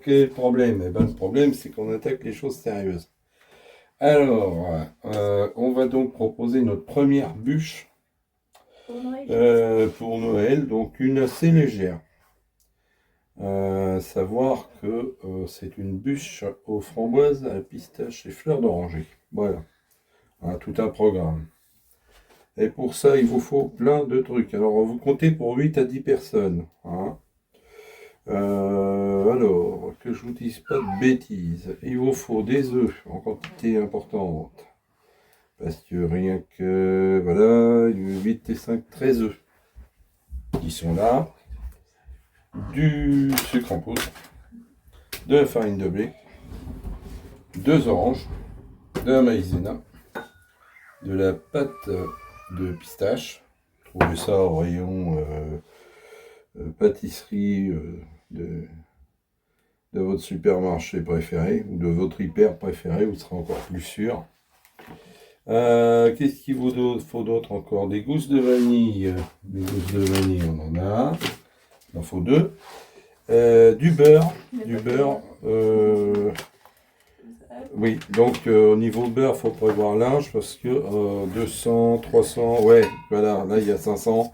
quel est le problème? Eh ben, le problème, c'est qu'on attaque les choses sérieuses. Alors, on va donc proposer notre première bûche pour Noël, donc une assez légère. Savoir que c'est une bûche aux framboises, à pistache et fleurs d'oranger. Voilà, tout un programme. Et pour ça, il vous faut plein de trucs. Alors, vous comptez pour 8 à 10 personnes. Hein. Alors, que je vous dise pas de bêtises. Il vous faut des œufs en quantité importante. Parce que rien que, voilà, 8 et 5, 13 œufs qui sont là. Du sucre en poudre. De la farine de blé. 2 oranges. De la maïzena. De la pâte de pistache. Trouvez ça au rayon pâtisserie de votre supermarché préféré ou de votre hyper préféré, vous serez encore plus sûr. Qu'est-ce qu'il vous faut d'autre encore? Des gousses de vanille. Des gousses de vanille, on en a. Il en faut 2. Du beurre. Du beurre. Oui, donc au niveau beurre, il faut prévoir large parce que 200, 300, ouais, voilà, là il y a 500.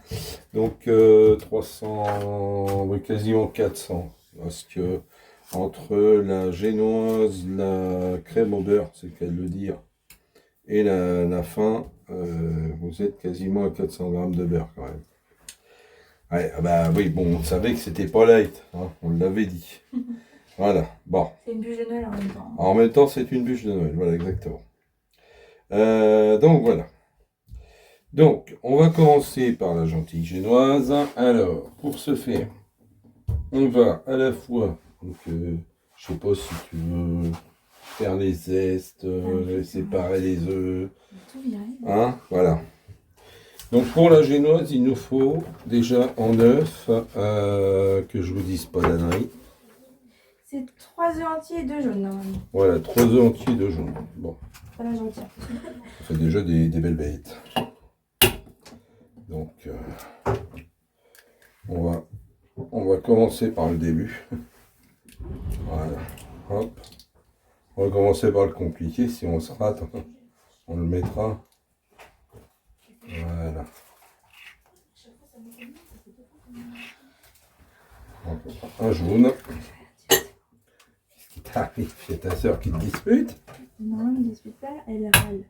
Donc 300, oui, quasiment 400. Parce que entre la génoise, la crème au beurre, c'est le cas de le dire, et la fin, vous êtes quasiment à 400 grammes de beurre quand même. Ouais, bah oui, bon, on savait que c'était pas light, hein, on l'avait dit. Voilà, bon. C'est une bûche de Noël en même temps. En même temps, c'est une bûche de Noël, voilà, exactement. Donc voilà. Donc, on va commencer par la gentille génoise. Alors, pour ce faire, on va à la fois, donc, je sais pas si tu veux faire les zestes, séparer les œufs, Tout virer. hein, voilà. Donc pour la génoise, il nous faut déjà en œuf, que je vous dise pas d'ânerie. C'est 3 œufs entiers et 2 jaunes normalement. Voilà, 3 œufs entiers de jaune. Bon, Pas la gentille. ça fait déjà des belles bêtes. Donc, on va commencer par le début. Voilà, hop. On va commencer par le compliqué. Si on se rate, on le mettra. Voilà. Un jaune. Qu'est-ce qui t'arrive? C'est ta soeur qui te dispute? Non, elle ne dispute pas, elle râle.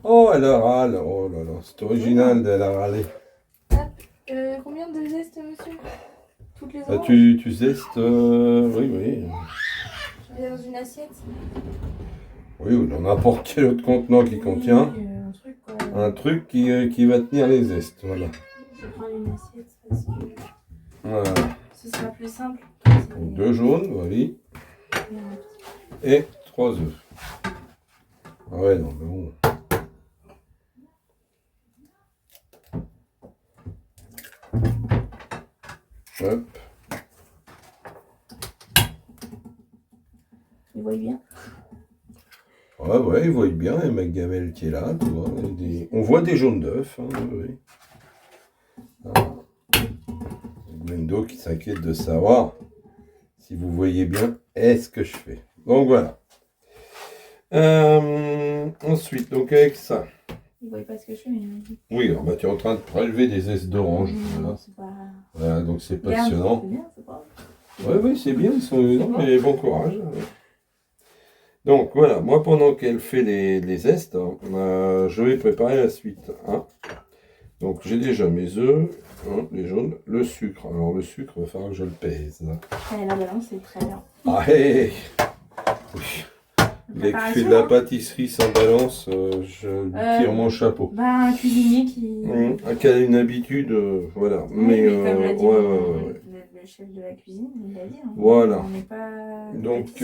Oh, elle râle. Oh là là, c'est original d'elle a râlé. Hop, combien de zestes, monsieur? Toutes les oranges? Tu zestes, oui, oui. Je mets dans une assiette. Oui, ou dans n'importe quel autre contenant qui contient Un truc quoi. un truc qui va tenir les zestes. Voilà. Je vais prendre une assiette parce que Voilà. ce sera plus simple. Donc 2 jaunes, voilà. Et 3 œufs. Ah ouais, non, mais bon. Hop. Ils voient bien. Ah ouais, ils voient bien, et McGamel qui est là, tu vois. On voit des jaunes d'œufs, hein, oui. Ah. Glendo qui s'inquiète de savoir si vous voyez bien est-ce que je fais. Donc voilà. Ensuite, donc avec ça. Ils voient pas ce que je fais, mais Oui, alors, bah, tu es en train de prélever des zestes d'orange. Voilà. c'est pas. Voilà, donc c'est passionnant. C'est bien, c'est pas. Oui, oui, c'est bien, ils sont non, mais bon courage. Donc voilà, moi pendant qu'elle fait les zestes, hein, je vais préparer la suite. Hein. Donc j'ai déjà mes œufs, hein, les jaunes, le sucre. Alors le sucre, il va falloir que je le pèse. La balance, c'est très bien. Ah hé oui. Dès que je fais de la pâtisserie sans balance, je tire mon chapeau. Un cuisinier qui... Qui a une habitude, voilà. Oui, mais comme l'a dit ouais. Le chef de la cuisine, il l'a dit. Hein. Voilà. On n'est pas... Donc,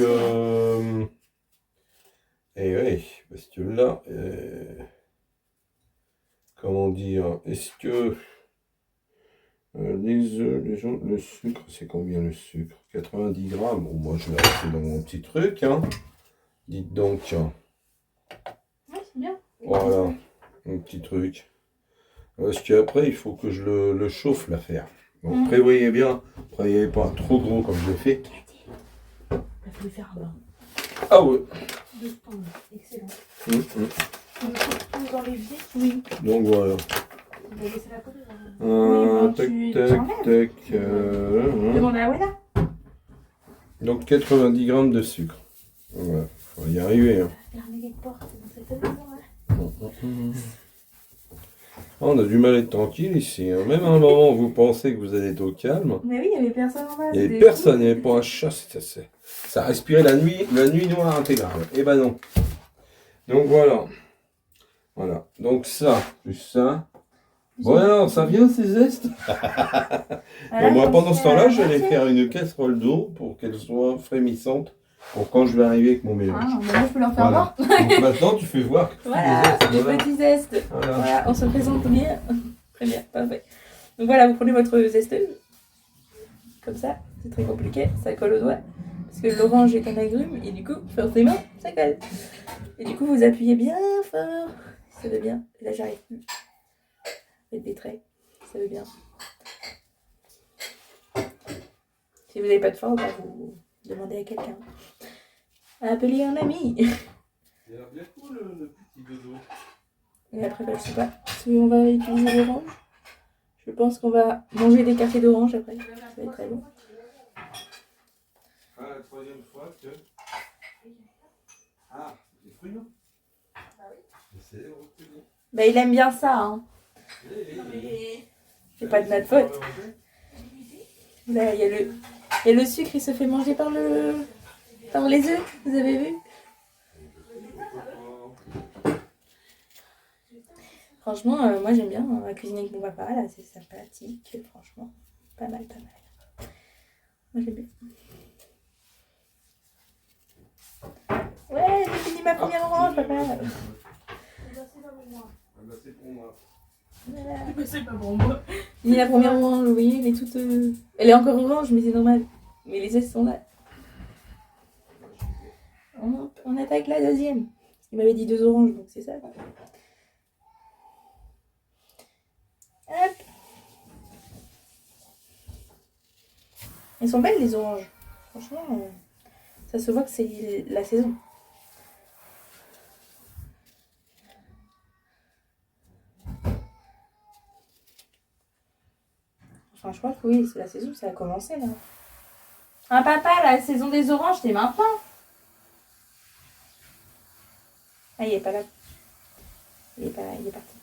et oui, parce que là, comment dire, est-ce que les œufs, les gens, le sucre, c'est combien le sucre? 90 grammes. Bon, moi, je l'ai resté dans mon petit truc, hein. Dites donc. Oui, c'est bien. Voilà, un petit truc. Parce qu'après, il faut que je le chauffe l'affaire. Donc, prévoyez bien, prévoyez pas trop gros comme je l'ai fait. Il faut lui faire un bain. Ah ouais. De stand. Excellent. Mmh. On le trouve dans l'évier. Oui. Donc voilà. On va laisser la côté. Oui, Tac, tu tac, enlèves. tac. Demande à Wena. Donc 90 grammes de sucre. Voilà, faut y arriver. Hein. Fermez les portes dans cette maison. On a du mal à être tranquille ici. Hein. Même à un moment où vous pensez que vous allez être au calme, Mais oui, il n'y avait personne en bas. il n'y avait personne, il n'y avait pas un chat. Ça respirait la nuit noire intégrale. Eh ben non. Donc voilà. Voilà. Donc ça, plus ça. Bon alors, ça vient ces zestes. Bon, moi pendant ce temps-là, j'allais faire une casserole d'eau pour qu'elle soit frémissante pour quand je vais arriver avec mon mélange. Ah, mais moi je peux leur faire Voilà. voir. Donc maintenant, tu fais voir. Voilà, des Voilà. petits zestes. Voilà. Voilà, on se présente bien. Très bien, parfait. Donc voilà, vous prenez votre zesteuse. Comme ça, c'est très compliqué, ça colle au doigt. Parce que l'orange est un agrume et du coup, forcément, ça colle. Et du coup, vous appuyez bien fort. Ça va bien. Et là, j'arrive plus. Faites des traits. Ça va bien. Si vous n'avez pas de force, bah, vous demandez à quelqu'un. Appelez un ami. Il a l'air bien cool le petit dodo. Et après, bah, je sais pas si on va utiliser l'orange. Je pense qu'on va manger des cafés d'orange après. Ça va être très bon. Ah, la troisième fois que. Ah, des fruits, non? Bah oui. C'est reculé. Bah, il aime bien ça, hein. C'est pas de notre faute. Là, il y a le sucre, il se fait manger par les œufs, vous avez vu? Franchement, moi j'aime bien cuisiner avec mon papa, là, c'est sympathique, franchement. Pas mal, pas mal. Moi j'aime bien. Ouais, j'ai fini ma première orange, papa. C'est pour moi. Voilà. C'est pas pour moi. Fini la première orange, vous voyez, elle est toute... Elle est encore orange, mais c'est normal. Mais les zestes sont là. On attaque la deuxième. Il m'avait dit 2 oranges, donc c'est ça. Hop. Elles sont belles les oranges. Franchement, ça se voit que c'est la saison. Enfin, je crois que oui, c'est la saison, ça a commencé là. Ah papa, la saison des oranges, c'est maintenant. Ah, il est pas là. Il est pas là, il est parti.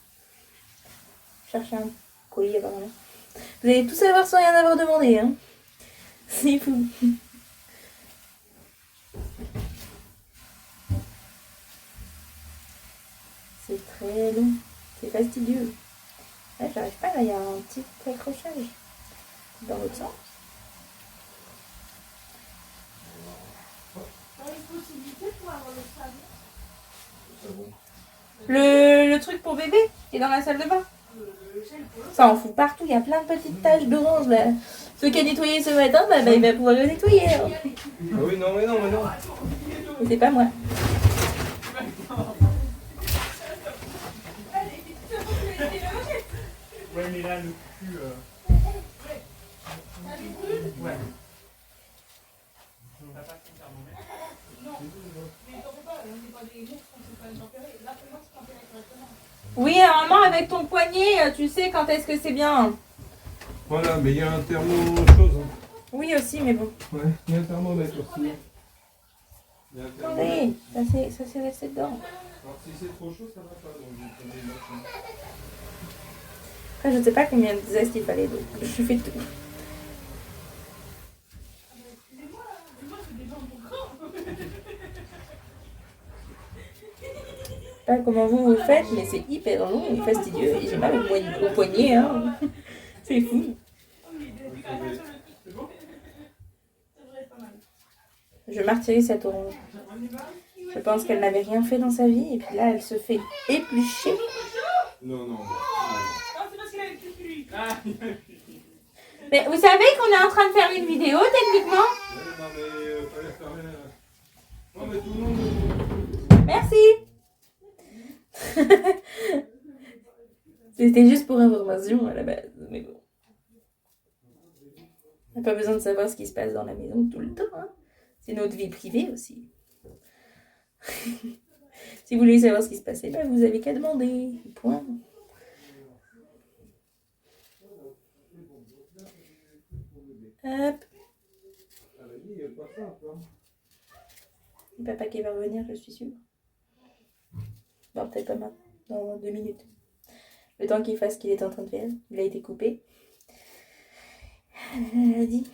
Chercher un colis apparemment. Vous allez tout savoir sans rien avoir demandé, hein. C'est fou. C'est très long. C'est fastidieux. Ouais, j'arrive pas, là, il y a un petit accrochage. Dans l'autre sens. Le truc pour bébé qui est dans la salle de bain. Ça en fout partout, il y a plein de petites taches d'orange là. Celui qui a nettoyé ce matin, bah, il va pouvoir le nettoyer. Hein. Ah oui, non, mais non, mais non. Mais c'est pas moi. Ouais, mais là, le cul. Ouais. T'as pas ton thermomètre? Oui, normalement avec ton poignet, tu sais quand est-ce que c'est bien. Voilà, mais il y a un thermo chose. Hein. Oui aussi, mais bon. Ouais, il y a un thermomètre aussi. Il y a un thermomètre. Attendez, ça s'est resté dedans. Alors si c'est trop chaud, ça va pas. Donc vous prenez une machine. Après, je ne sais pas combien de zestes il fallait, donc je fais tout. Je sais pas comment vous faites, mais c'est hyper long et fastidieux. Et j'ai mal au poignet, hein. C'est fou. Je martyrise cette orange. Je pense qu'elle n'avait rien fait dans sa vie, et puis là, elle se fait éplucher. Non. Mais vous savez qu'on est en train de faire une vidéo, techniquement? Non, mais fallait faire. Non, mais tout le monde. Merci. C'était juste pour information à la base, mais bon. On n'a pas besoin de savoir ce qui se passe dans la maison tout le temps, hein. C'est notre vie privée aussi. Si vous voulez savoir ce qui se passait, ben vous avez qu'à demander. Point. Hop. C'est papa qui va revenir, je suis sûre. Bon, peut-être pas maintenant, dans 2 minutes. Le temps qu'il fasse ce qu'il est en train de faire. Il a été coupé. Dit.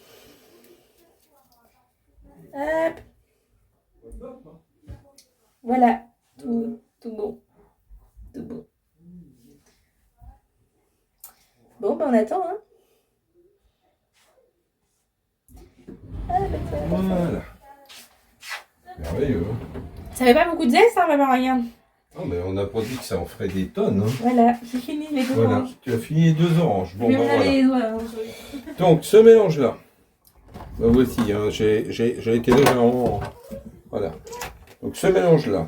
Hop. Voilà. Tout bon. Tout bon. Bon, ben on attend, hein. Ah, ben ça va. Voilà. Merveilleux. Ça fait pas beaucoup de zeste, hein, maman, regarde. Non, mais on n'a pas dit que ça en ferait des tonnes. Hein. Voilà, j'ai fini les deux Voilà, oranges. tu as fini les 2 oranges. Bon, Je vais ben me laver voilà. les doigts. Hein. Donc, ce mélange-là. Ben voici, hein, j'ai été légèrement... Voilà. Donc, ce mélange-là.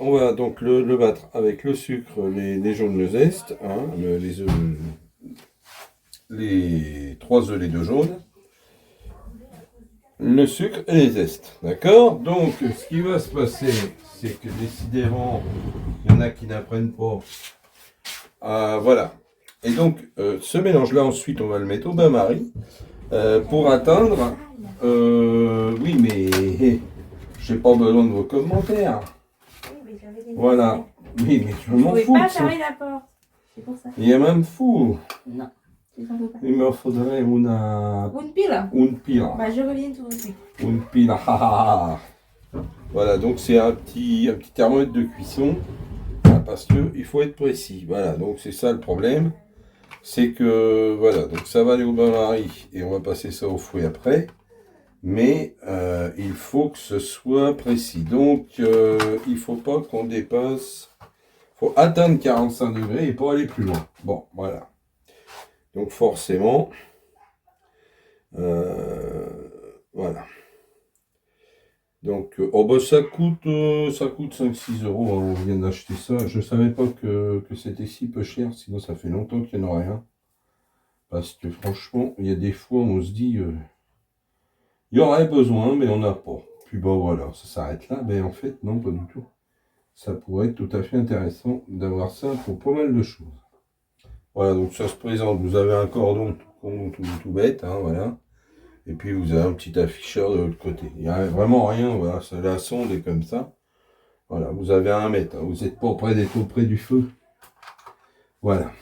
On va donc le battre avec le sucre, les jaunes, le zeste, hein, les œufs, les 3 œufs, les 2 jaunes, le sucre et les zestes. D'accord? Donc, ce qui va se passer, c'est que décidément, il y en a qui n'apprennent pas. Voilà. Et donc, ce mélange-là, ensuite, on va le mettre au bain-marie pour atteindre. Oui, mais j'ai pas besoin de vos commentaires. Voilà. Oui, mais je Je m'en pouvais fous. pas de ça. fermer la porte. C'est pour ça. Il est même fou. Non, je t'en veux pas. Il me faudrait Une pile. une pile. Bah, je reviens tout de suite. Une pile. Voilà, donc c'est un petit thermomètre de cuisson. Parce que il faut être précis. Voilà, donc c'est ça le problème. C'est que, voilà, donc ça va aller au bain-marie et on va passer ça au fouet après. Mais il faut que ce soit précis. Donc il faut pas qu'on dépasse. Il faut atteindre 45 degrés et pas aller plus loin. Bon, voilà. Donc forcément, voilà. Donc, oh bah ça coûte 5-6 euros. Hein, on vient d'acheter ça. Je savais pas que c'était si peu cher. Sinon, ça fait longtemps qu'il n'y en aurait rien. Parce que franchement, il y a des fois, on se dit, il y aurait besoin, mais on n'a pas. Puis bon, voilà, ça s'arrête là. Mais en fait, non, pas du tout. Ça pourrait être tout à fait intéressant d'avoir ça pour pas mal de choses. Voilà, donc ça se présente. Vous avez un cordon tout bête, hein, voilà. Et puis vous avez un petit afficheur de l'autre côté. Il n'y a vraiment rien, voilà, c'est la sonde est comme ça. Voilà, vous avez 1 mètre, hein, vous n'êtes pas près d'être auprès du feu. Voilà.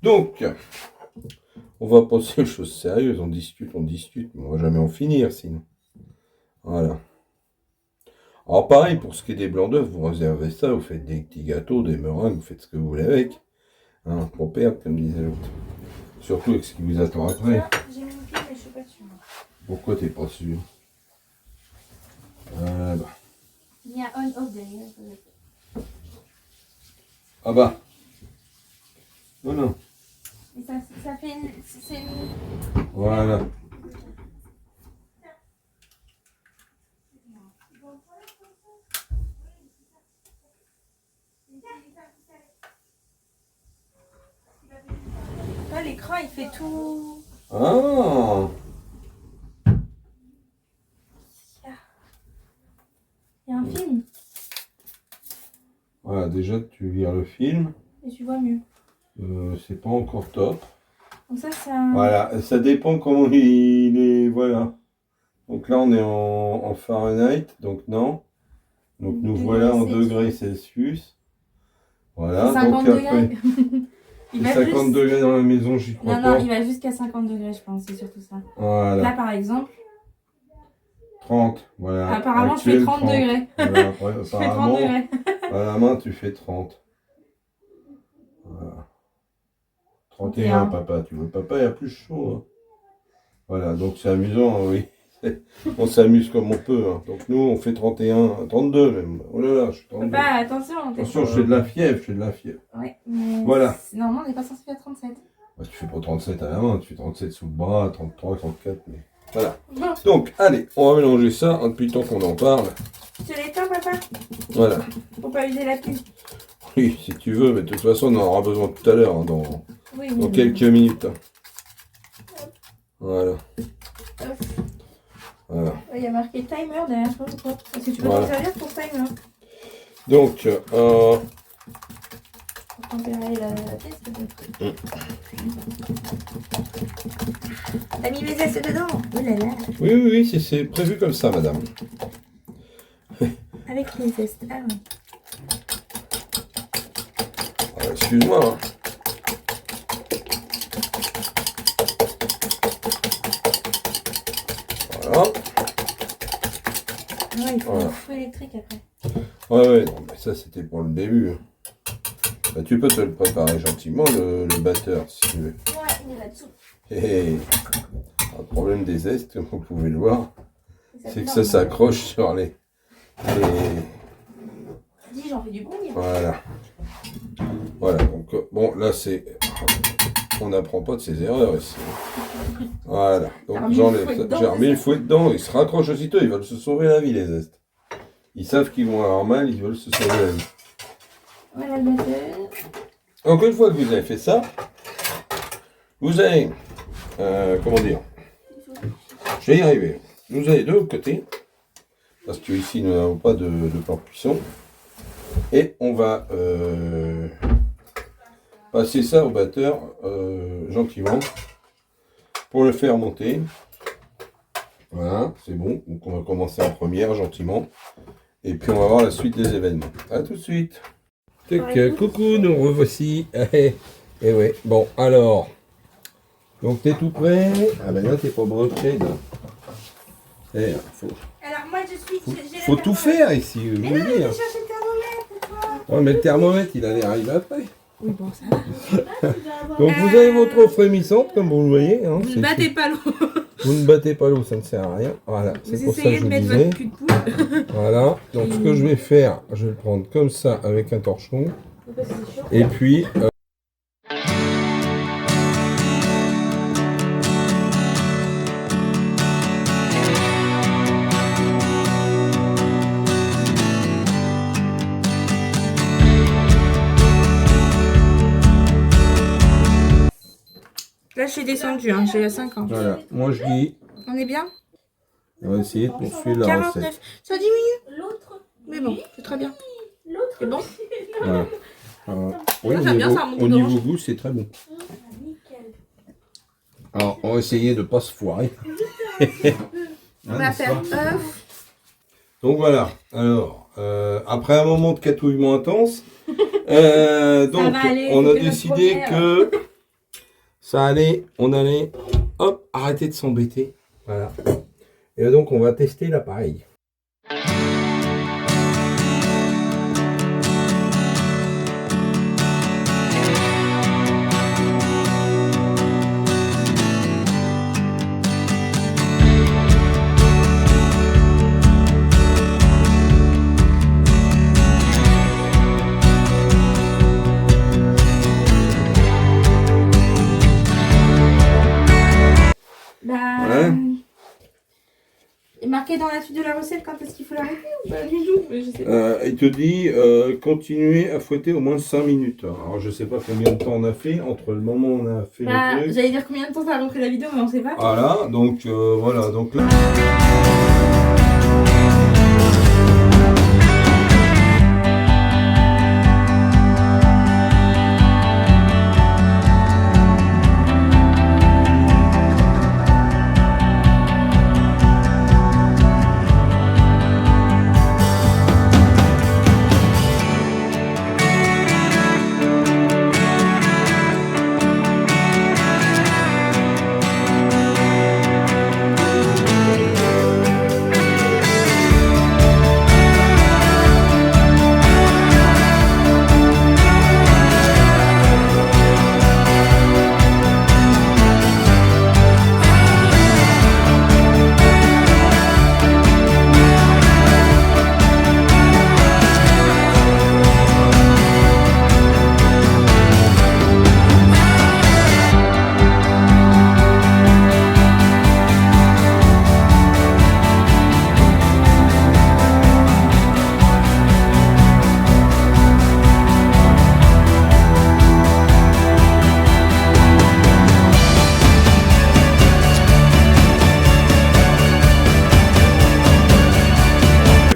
Donc, on va passer aux choses sérieuses, on discute, mais on va jamais en finir sinon. Voilà. Alors pareil, pour ce qui est des blancs d'œufs, vous réservez ça, vous faites des petits gâteaux, des meringues, vous faites ce que vous voulez avec. Hein, pour perdre, comme disait l'autre. Surtout avec ce qui vous attend après. J'ai mon pied, mais je suis pas sûre. Pourquoi t'es pas sûr? Bah. Il y a on-off derrière. Ah bah. Non, non. Et ça fait une... C'est une... Voilà. Là, l'écran, il fait tout... Ah. Il y a un film. Voilà, déjà tu vires le film. Et tu vois mieux. C'est pas encore top. Donc ça, c'est un... Voilà, ça dépend comment il est. Voilà. Donc là, on est en Fahrenheit, donc non. Donc nous Degrés voilà en Celsius. degrés Celsius. Voilà, 50 donc degrés. après, Il va 50 plus... degrés dans la maison, j'y crois Non, pas. non, il va jusqu'à 50 degrés, je pense, c'est surtout ça. Là, Voilà, par exemple, 30. Voilà. apparemment, je fais Actuel, 30 degrés. Voilà, ouais, Je fais 30 apparemment, degrés. à la main, tu fais 30. Voilà. 31, papa. Tu vois, papa, il y a plus chaud. Hein. Voilà, donc c'est amusant, hein, oui. On s'amuse comme on peut. Hein. Donc nous, on fait 31, 32 même. Oh là là, je suis 32. Papa, attention. t'es Attention, pas- je fais de la fièvre, je fais de la fièvre. Ouais, mais... Voilà. Normalement, on n'est pas censé faire 37. Bah, tu fais pas 37 à la main, tu fais 37 sous le bras, 33, 34, mais... Voilà. Bon, Donc, allez, on va mélanger ça hein, depuis le temps qu'on en parle. tu l'éteins, papa? Voilà. Faut pas user la pile. Oui, si tu veux, mais de toute façon, on en aura besoin tout à l'heure, hein, dans Oui. quelques minutes. Hein. Voilà. Voilà. Il y a marqué timer derrière toi ou quoi? Est-ce que tu peux Voilà. t'en servir pour timer? Donc, Pour tempérer la pièce peut-être. T'as mis mes zestes dedans? Oh là là. oui, c'est prévu comme ça, madame. Avec les zestes. Ah oui. Excuse-moi. Hein. Voilà. Ouais, il faut Voilà. un fou électrique après. Ouais, non, mais ça c'était pour le début. Bah, tu peux te le préparer gentiment, le batteur, si tu veux. Ouais, il est là-dessous. Et le problème des zestes, comme vous pouvez le voir, c'est que ça s'accroche sur les... Dis, j'en fais du bon niveau. Voilà. Voilà, donc bon, là c'est... On n'apprend pas de ses erreurs ici. Voilà, donc j'ai remis le fouet dedans, ils se raccrochent aussitôt, ils veulent se sauver la vie les zestes. Ils savent qu'ils vont avoir mal, ils veulent se sauver la vie. Voilà le batteur. Donc une fois que vous avez fait ça, vous allez, comment dire, je vais y arriver. Vous allez de l'autre côté, parce que ici nous n'avons pas de porte cuisson, et on va passer ça au batteur gentiment pour le faire monter. Voilà, c'est bon. Donc on va commencer en première gentiment, et puis on va voir la suite des événements. À tout de suite. Coucou, nous revoici. Et ouais, bon, alors. Donc, t'es tout prêt? Ah ben là, t'es pas branché, là. Eh, Alors, moi, je suis. faut tout faire ici, je vous le dis. J'ai cherché le thermomètre pour toi. Ouais, mais le thermomètre, il allait arriver après. Oui, bon, ça va. Donc, vous avez votre eau frémissante, comme vous le voyez. Hein, Vous ne battez pas l'eau. Vous ne battez pas l'eau, ça ne sert à rien. Voilà, c'est Vous pour ça que essayez je de vous mettre disais. votre cul de poule. Voilà, donc ce que je vais faire, je vais le prendre comme ça avec un torchon. Et puis... Là, je suis descendue, hein, j'ai 50. Voilà, moi je dis, On est bien? on va essayer de poursuivre la 49. recette. Ça diminue. L'autre. Mais bon, c'est très bien. L'autre. C'est bon? Voilà. Oui, Moi, j'aime bien ça, un au goût d'orange. niveau goût, c'est très bon. Nickel. Alors, on va essayer de ne pas se foirer. On va faire œuf. Donc voilà, alors, après un moment de catouillement intense, donc va aller, on a c'était notre décidé première. que ça allait, on allait, hop, arrêter de s'embêter. Voilà. Et donc on va tester l'appareil. Bah. Ouais. est marqué dans la suite de la recette quand est-ce qu'il faut l'arrêter ou pas du tout? Mais je sais pas. Il te dit continuer à fouetter au moins 5 minutes. Alors je sais pas combien de temps on a fait entre le moment où on a fait Bah, le truc. j'allais dire combien de temps ça a repris la vidéo, mais on sait pas. Voilà, donc voilà, donc là.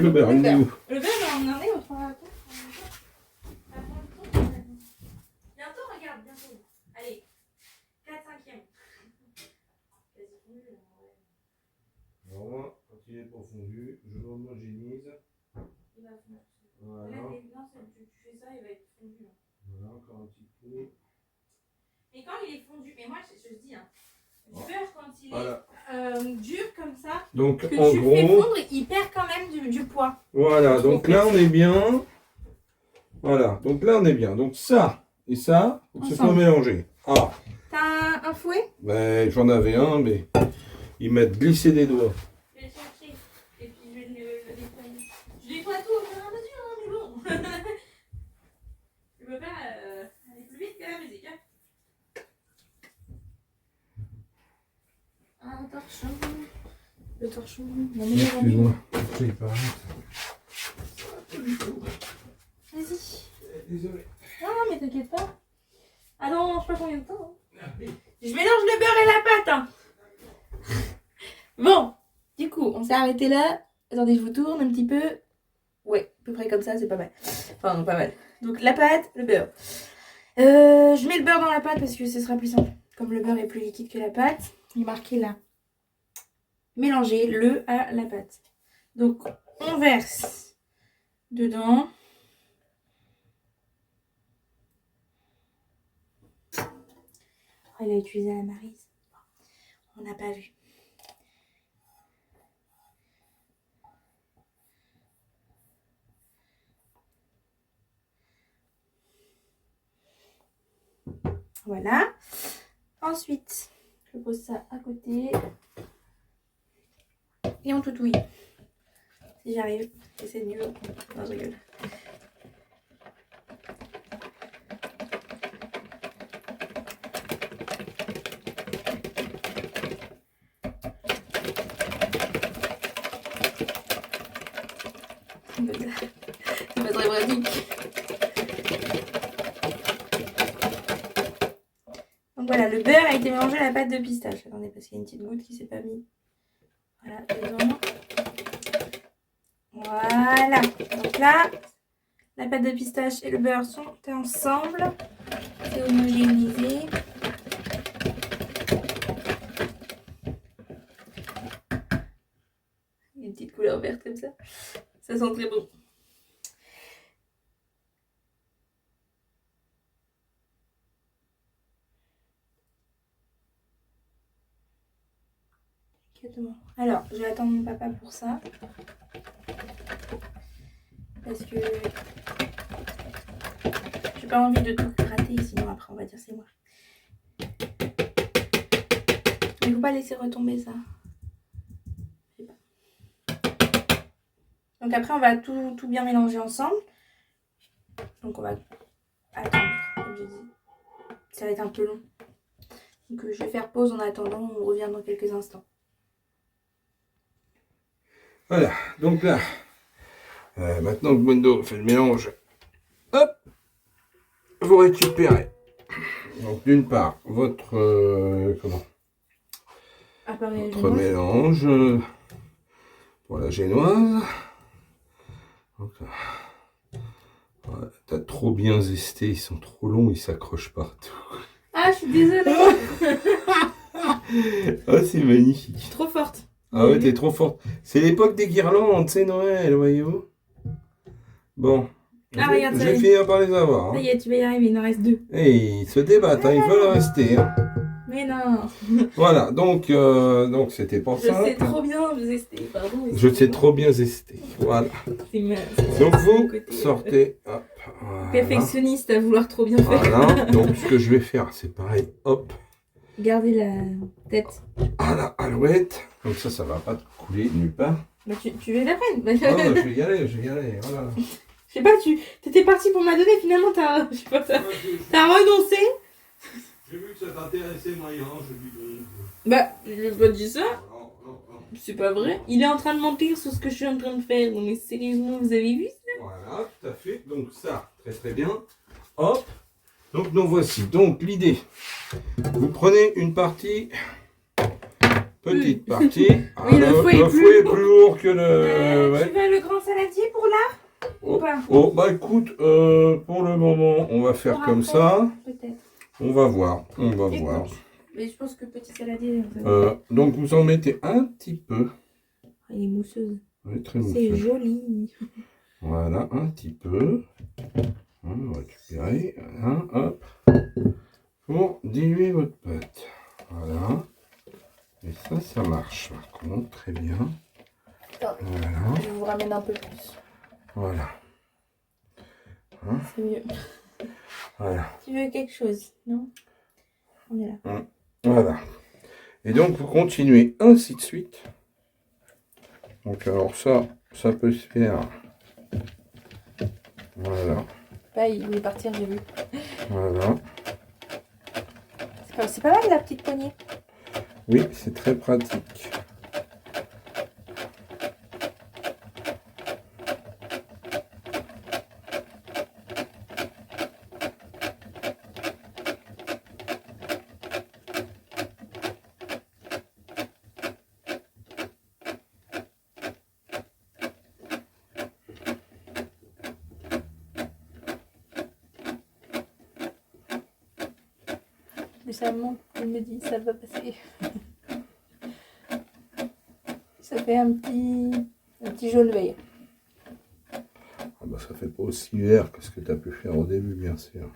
le beurre, il est où? Le beurre, on en est au 3 bientôt, regarde, bientôt. Allez, 4/5e. Quasi fondu, là, ouais. Alors moi, quand il est pas fondu, je l'homogénise. Il va fondre. Voilà. Là, non, tu fais ça, il va être fondu. Hein. Voilà, encore un petit peu. Et quand il est fondu, mais moi je te dis, hein, du beurre quand il Voilà. est dur comme ça, Donc que en tu le fais gros, fondre, il perd quand même du poids. voilà, donc là on est bien. Voilà, donc là on est bien. Donc ça et ça, faut que ce soit Ensemble. mélangé. Ah, T'as un fouet? ben j'en avais un, mais ils m'ont glissé des doigts. Je vais le chercher. Et puis je vais le nettoyer. Je nettoie tout au fur et à mesure, hein, mais bon. Je peux pas aller plus vite que la musique. Hein. Un torchon. Le torchon. La meilleure amie. Excuse-moi, j'ai pas. Vas-y. Désolé. Non, mais t'inquiète pas. Ah non, je sais pas combien de temps. Hein. Je mélange le beurre et la pâte. Hein. Bon, du coup, on s'est arrêté là. Attendez, je vous tourne un petit peu. Ouais, à peu près comme ça, c'est pas mal. Enfin, non, pas mal. Donc, la pâte, le beurre. Je mets le beurre dans la pâte parce que ce sera plus simple. Comme le beurre est plus liquide que la pâte, il est marqué là. Mélanger le à la pâte. Donc, on verse dedans. Oh, il a utilisé la maryse. On n'a pas vu. Voilà. Ensuite, je pose ça à côté. Et on toutouille. Si j'arrive. Et c'est dur. Non, je rigole. C'est pas très pratique. Donc voilà, le beurre a été mélangé à la pâte de pistache. Attendez, parce qu'il y a une petite goutte qui s'est pas mise. Voilà, dedans. Voilà. Donc là, la pâte de pistache et le beurre sont ensemble. C'est homogénéisé. Il y a une petite couleur verte comme ça. Ça sent très bon. Alors, je vais attendre mon papa pour ça. Parce que j'ai pas envie de tout gratter, sinon après on va dire c'est moi. Il faut pas laisser retomber ça. Je sais pas. Donc après on va tout bien mélanger ensemble. Donc on va attendre, comme je dis. Ça va être un peu long. Donc je vais faire pause en attendant, on revient dans quelques instants. Voilà, donc là, maintenant que Gwendo fait le mélange, hop, vous récupérez. Donc d'une part, votre votre mélange pour la génoise. Donc, ouais, t'as trop bien zesté, ils sont trop longs, ils s'accrochent partout. Ah, je suis désolée. Ah, c'est magnifique. Trop forte. Ah ouais, t'es trop forte. C'est l'époque des guirlandes, c'est Noël, voyez-vous. Bon. Ah, regarde, je ça vais y est. finir par les avoir. Ça Hein. y est, tu vas y arriver, il en reste 2. Et ils se débattent, hein, ils veulent rester. Hein. Mais non. Voilà, donc c'était pour Je ça. sais trop bien zester, pardon. Je sais trop bien zester. Voilà. C'est ma... Donc vous mon côté, sortez. Hop, voilà. perfectionniste à vouloir trop bien faire. Voilà. Donc ce que je vais faire, c'est pareil. Hop. Gardez la tête. À la alouette. Comme ça va pas te couler nulle part. Bah, tu veux la prendre. Ah, je vais y aller, je vais y aller. Voilà. Je sais pas, t'étais parti pour m'adonner, finalement t'as renoncé. J'ai vu que ça t'intéressait moyen, je lui donne. Bah, je vais pas dire ça. Non, non, non. C'est pas vrai. Il est en train de mentir sur ce que je suis en train de faire. Non mais sérieusement, vous avez vu ça? Voilà, tout à fait. Donc ça, très très bien. Hop. Donc nous voici. Donc l'idée, vous prenez une partie, petite partie. Oui, le fouet est plus est plus lourd que le... Tu veux le grand saladier? pas? Oh, bah écoute, pour le moment, on va faire Pour comme après, ça. peut-être. On va voir, on va Écoute, voir. mais je pense que petit saladier, Donc vous en mettez un petit peu. elle est mousseuse. Oui, très C'est mousseux. joli. Voilà, un petit peu. On va récupérer. Voilà, hop. Pour diluer votre pâte. Voilà. Et ça marche par contre, très bien. Voilà. Je vous ramène un peu plus. Voilà. C'est mieux. Voilà. Tu veux quelque chose? Non? On est là. Voilà. Et donc vous continuez ainsi de suite. Donc alors ça peut se faire. Voilà. Bah, il voulait partir, j'ai vu. Voilà. C'est pas mal la petite poignée. Oui, c'est très pratique. Mais ça monte, il me dit, ça va passer. Ça fait un petit jaune vert. Ah bah, ça fait pas aussi vert que ce que tu as pu faire au début, bien sûr.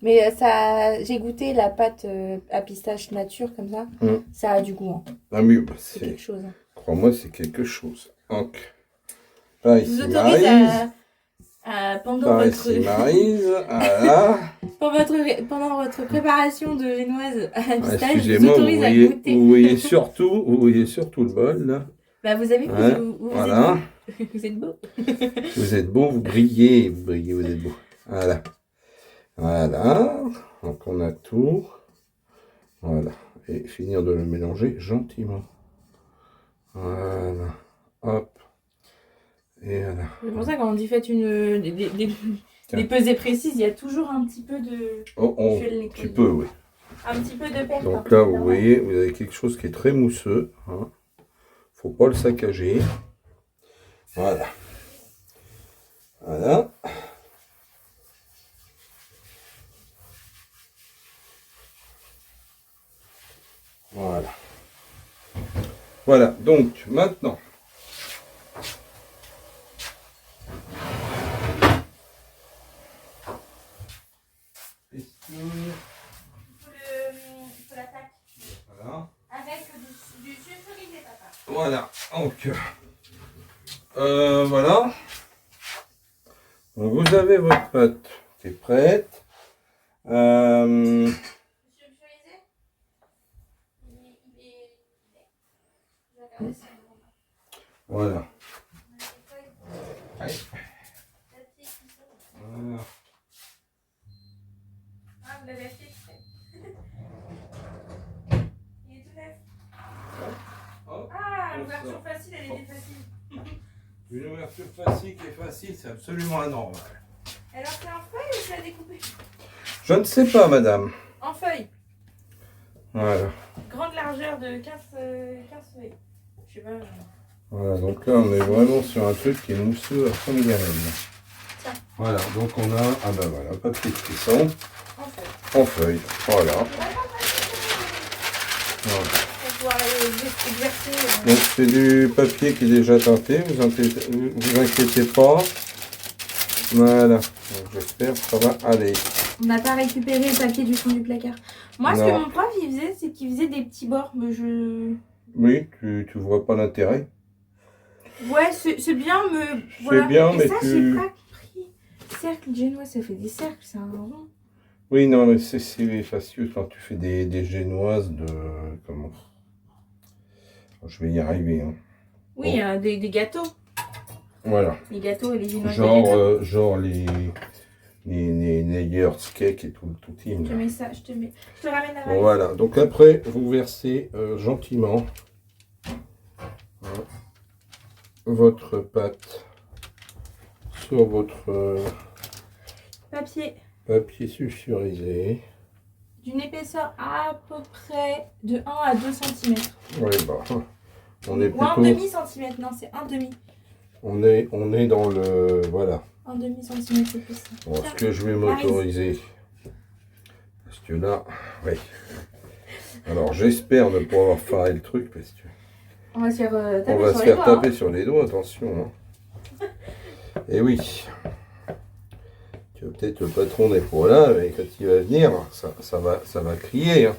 Mais ça, j'ai goûté la pâte à pistache nature comme ça. Ça a du goût. Hein. Ah oui, bah, C'est quelque chose. Hein. crois-moi, c'est quelque chose. Donc, là, Je vous ici, autorise Maryse. pendant Là, votre... ici, Maryse. Voilà. pendant votre préparation de génoise à la Ah, pistache, je vous excusez-moi, autorise à goûter. vous voyez surtout le bol, là. Bah, vous avez vu, Ouais, vous voilà. êtes beau. Vous êtes beau, vous brillez, vous êtes beau. Voilà. Voilà. Donc, on a tout. Voilà. Et finir de le mélanger gentiment. Voilà. Hop. Et voilà. C'est pour ça quand on dit faites des pesées précises, il y a toujours un petit peu de... Oh, Je vais le un petit nettoyer. peu, oui. Un petit peu de perte. Donc là, vous voyez, vous avez quelque chose qui est très mousseux. Hein. Faut pas le saccager. Voilà. Voilà. Voilà. Voilà. Donc, maintenant. faut l'attaque. Voilà. Avec du sucre cerisé, papa. Voilà. Donc, voilà. Donc, vous avez votre pâte qui est prête. Sucre cerisé je vais regarder si on Voilà. a. Allez. Voilà. Ah, vous l'avez acheté exprès. Il est tout neuf. Hop. Ah, l'ouverture facile, elle était facile. Une ouverture facile qui est facile, c'est absolument anormal. Alors, c'est en feuille ou c'est à découper? Je ne sais pas, madame. En feuille. Voilà. Grande largeur de 15 feuilles. Je sais pas. Voilà, donc là, on est vraiment sur un truc qui est mousseux à fond de gamelle. Tiens. Voilà, donc on a, ah ben voilà, papier de cuisson En feuille. en feuille. Voilà. Voilà. Pour pouvoir exercer. Donc c'est du papier qui est déjà teinté, vous inquiétez pas. Voilà, donc j'espère que ça va aller. On n'a pas récupéré le papier du fond du placard. Moi, ce Non. que mon prof il faisait, c'est qu'il faisait des petits bords. Mais je. Oui, tu vois pas l'intérêt. Ouais, c'est bien, mais. C'est bien, Et mais ça, tu... j'ai pas compris. Cercle génois, ça fait des cercles, c'est un rond. Oui, non, mais c'est facile quand tu fais des génoises de... Comment? Je vais y arriver. Hein. Oui, Bon. des gâteaux. Voilà. Les gâteaux et les génoises. des gâteaux. Genre les Neyers cake et tout team. Je te mets ça, je te ramène à Bon, voilà, donc après vous versez gentiment votre pâte sur votre Papier papier sulfurisé. d'une épaisseur à peu près de 1 à 2 cm. Oui, bah, on est Ou un plutôt, demi-centimètre, non, c'est un demi. on est dans le, voilà, Un demi-centimètre, c'est plus ça. Bon, ce que je vais m'autoriser. Parce que là, oui. Alors j'espère ne pas avoir faré le truc parce que On va se faire taper on va sur se les faire doigts, taper sur les doigts, attention. Hein. Et oui. Tu as peut-être le patron n'est pas là, mais quand il va venir, ça va crier. Hein.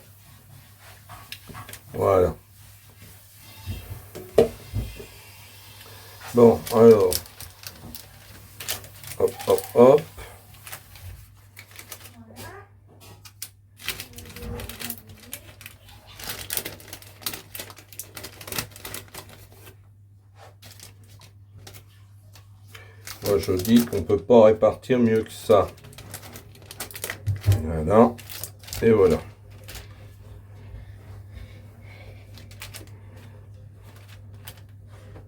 Voilà. Bon, alors. Hop, hop, hop. Moi, je dis qu'on ne peut pas répartir mieux que ça. Voilà. Et voilà.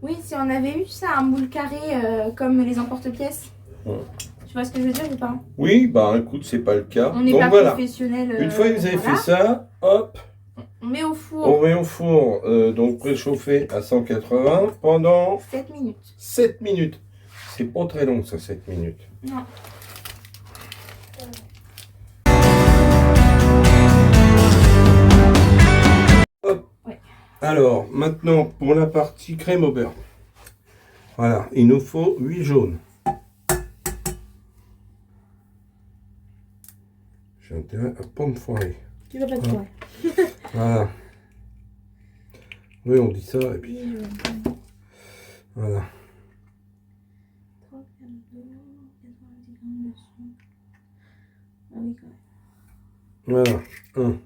Oui, si on avait eu ça, un moule carré comme les emporte-pièces. Ouais. Tu vois ce que je veux dire ou pas? Oui, bah écoute, c'est pas le cas. On n'est Donc pas voilà. professionnel. Une fois que vous avez voilà. fait ça, hop, On met au four on met au four, donc préchauffé à 180 pendant 7 minutes. 7 minutes. C'est pas très long ça, 7 minutes. Non. Hop. Ouais. Alors, maintenant, pour la partie crème au beurre. Voilà, il nous faut 8 jaunes. J'ai intérêt à pas me foirer. Tu vas pas te foirer. Voilà. Oui, on dit ça, et puis voilà. Ah oui, quand même. Voilà, 1.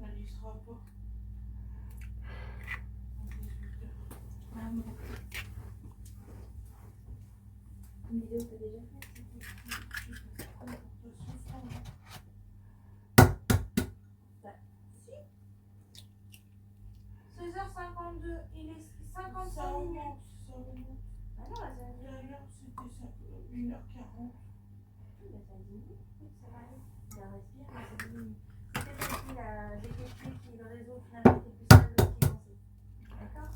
Elle y sera pas. Ah bon. Une vidéo que t'as déjà faite? 16h52, il est 55 minutes. Ça remonte. Ah non, là, ça D'ailleurs, c'était 1h40. ça diminue. Oui, ça va aller. Ça respire, mais ça diminue. C'est peut-être aussi la détecter qui le réseau finalement qui est plus stable qui est lancé. D'accord?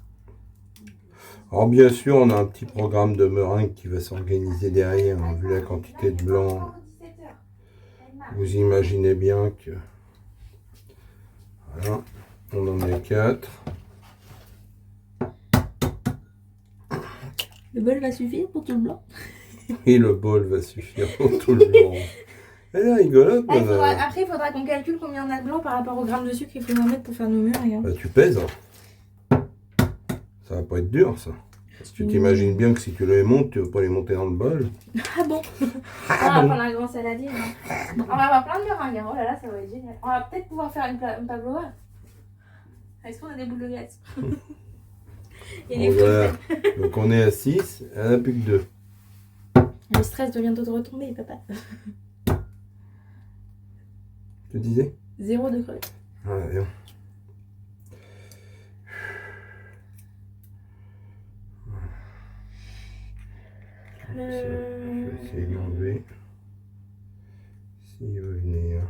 Alors bien sûr, on a un petit programme de meringue qui va s'organiser derrière, hein, vu la quantité de blanc. Vous imaginez bien que... Voilà, on en met 4. Le bol va suffire pour tout le blanc. Et le bol va suffire pour tout le blanc. Elle est rigolote, Ah, madame. après, il faudra qu'on calcule combien on a de blanc par rapport au gramme de sucre qu'il faut en mettre pour faire nos meringues. Hein. Bah, tu pèses. Hein. Ça va pas être dur, ça. Parce que tu t'imagines bien que si tu les montes, tu vas pas les monter dans le bol. Ah bon? On va prendre un grand saladier. Hein. On va avoir plein de meringues. Hein. Oh là là, ça va être génial. On va peut-être pouvoir faire une pavlova. Est-ce qu'on a des boules de glace? Et des Bon, voilà. frites. Donc on est à 6, elle n'a plus que 2. Le stress doit bientôt te retomber, papa. Tu disais? 0 degré. Voilà, bien. Je vais essayer de l'enlever. S'il veut venir.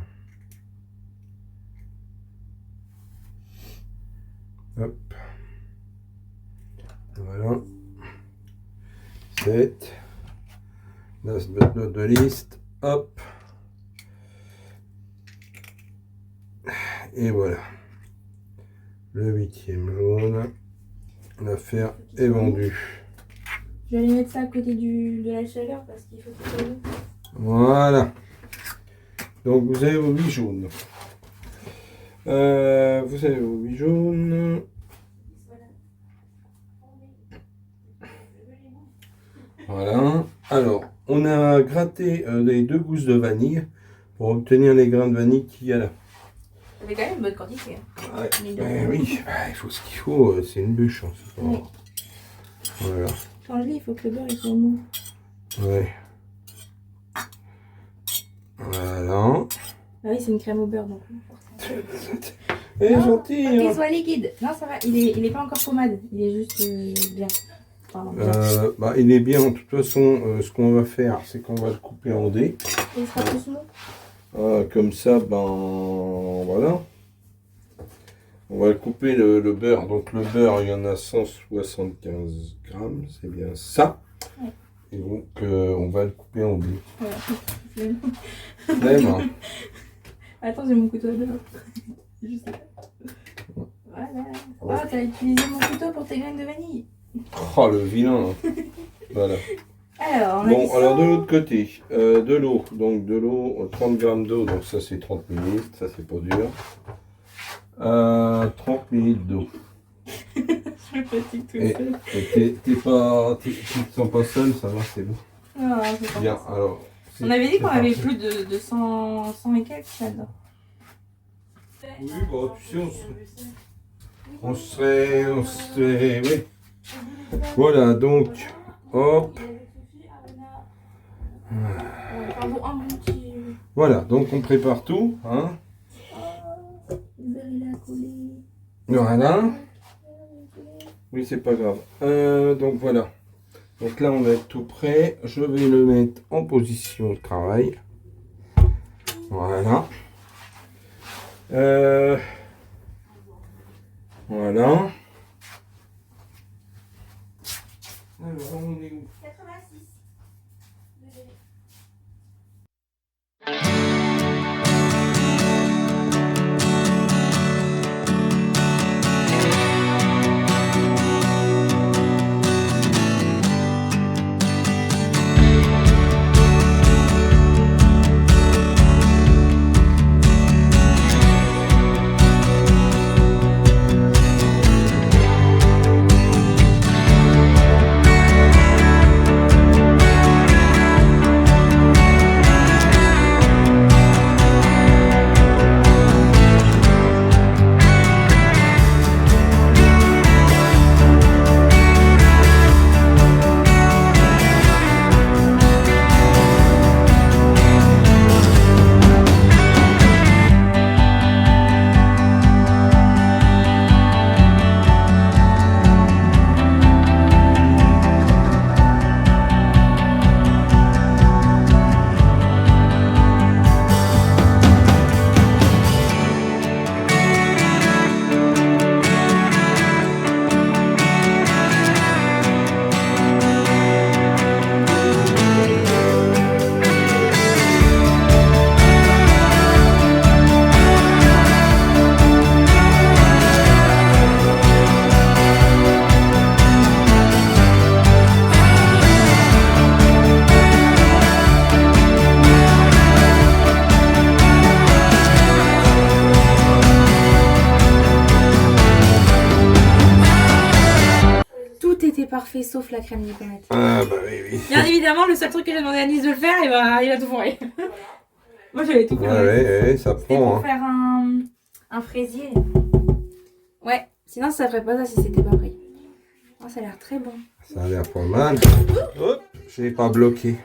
Hop. Voilà. 7. Last but not the least. Hop. Et voilà. Le 8e jaune. L'affaire est vendue. Je vais aller mettre ça à côté de la chaleur parce qu'il faut que ça soit. Voilà. Donc vous avez vos 8 jaunes. Vous avez vos 8 jaunes. Voilà. Alors, on a gratté les 2 gousses de vanille pour obtenir les grains de vanille qu'il y a là. Ça fait quand même une bonne quantité. Hein. Ouais. Les deux. Oui, bah, il faut ce qu'il faut. C'est une bûche. Hein, c'est pas... Oui. Voilà. Quand je lis, il faut que le beurre il soit mou. Ouais. Voilà. Ah oui, c'est une crème au beurre donc. Elle est Non, gentille. pas qu'il Hein. soit liquide. Non, ça va. Il est pas encore pommade. Il est juste bien. Enfin, bien. Bah, il est bien. De toute façon, ce qu'on va faire, c'est qu'on va le couper en dés. Il sera plus mou. Comme ça, ben voilà. On va couper le beurre. Donc le beurre, il y en a 175 grammes, c'est bien ça. Ouais. Et donc on va le couper en dés. Voilà. Même. Attends, j'ai mon couteau à deux. Juste là. Voilà. Ah, t'as utilisé mon couteau pour tes graines de vanille. Oh le vilain. Voilà. Alors, on a Bon, dit alors de 100. l'autre côté, de l'eau. Donc de l'eau, 30 grammes d'eau. Donc ça c'est 30 minutes, ça c'est pas dur. 30 minutes d'eau. Je me fatigue tout Et- seul. Et tu te sens pas seul, ça va, c'est bon. Non, c'est pas Bien, ça. alors. On avait dit c'est qu'on avait parti. plus de 100 et quelques là-dedans. Oui, bah, tu sais, on serait, oui. Voilà, donc, hop, Pardon, un petit. voilà, donc on prépare tout, hein. Il a collé. Voilà. Oui, c'est pas grave. Donc voilà. Donc là, on va être tout prêt. Je vais le mettre en position de travail. Voilà. Voilà. Alors, on est où? 86. Tout était parfait sauf la crème Nicorette. Ah bah oui, oui. Bien évidemment, le seul truc que j'ai demandé à Nice de le faire, il a tout foiré. Moi j'avais tout fait. Ouais, ça C'était prend. pour Hein. faire un fraisier. Ouais, sinon ça ferait pas ça si c'était pas pris. Oh, ça a l'air très bon. Ça a l'air pas mal. Hop, je l'ai pas bloqué.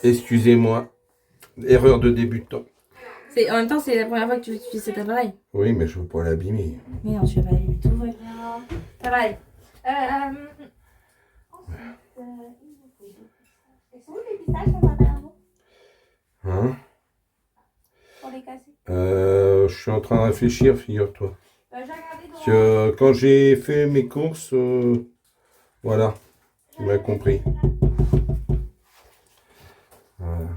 Excusez-moi. Erreur de débutant. En même temps, c'est la première fois que tu utilises cet appareil. Oui, mais je veux pas l'abîmer. Mais non, tu vas pas aller, tout va bien. Ça va aller. Ensuite, où les pistaches qu'on avait avant Hein? pour les casser? Je suis en train de réfléchir, figure-toi. J'ai regardé dans... Parce que quand j'ai fait mes courses, voilà, tu m'as compris. Voilà.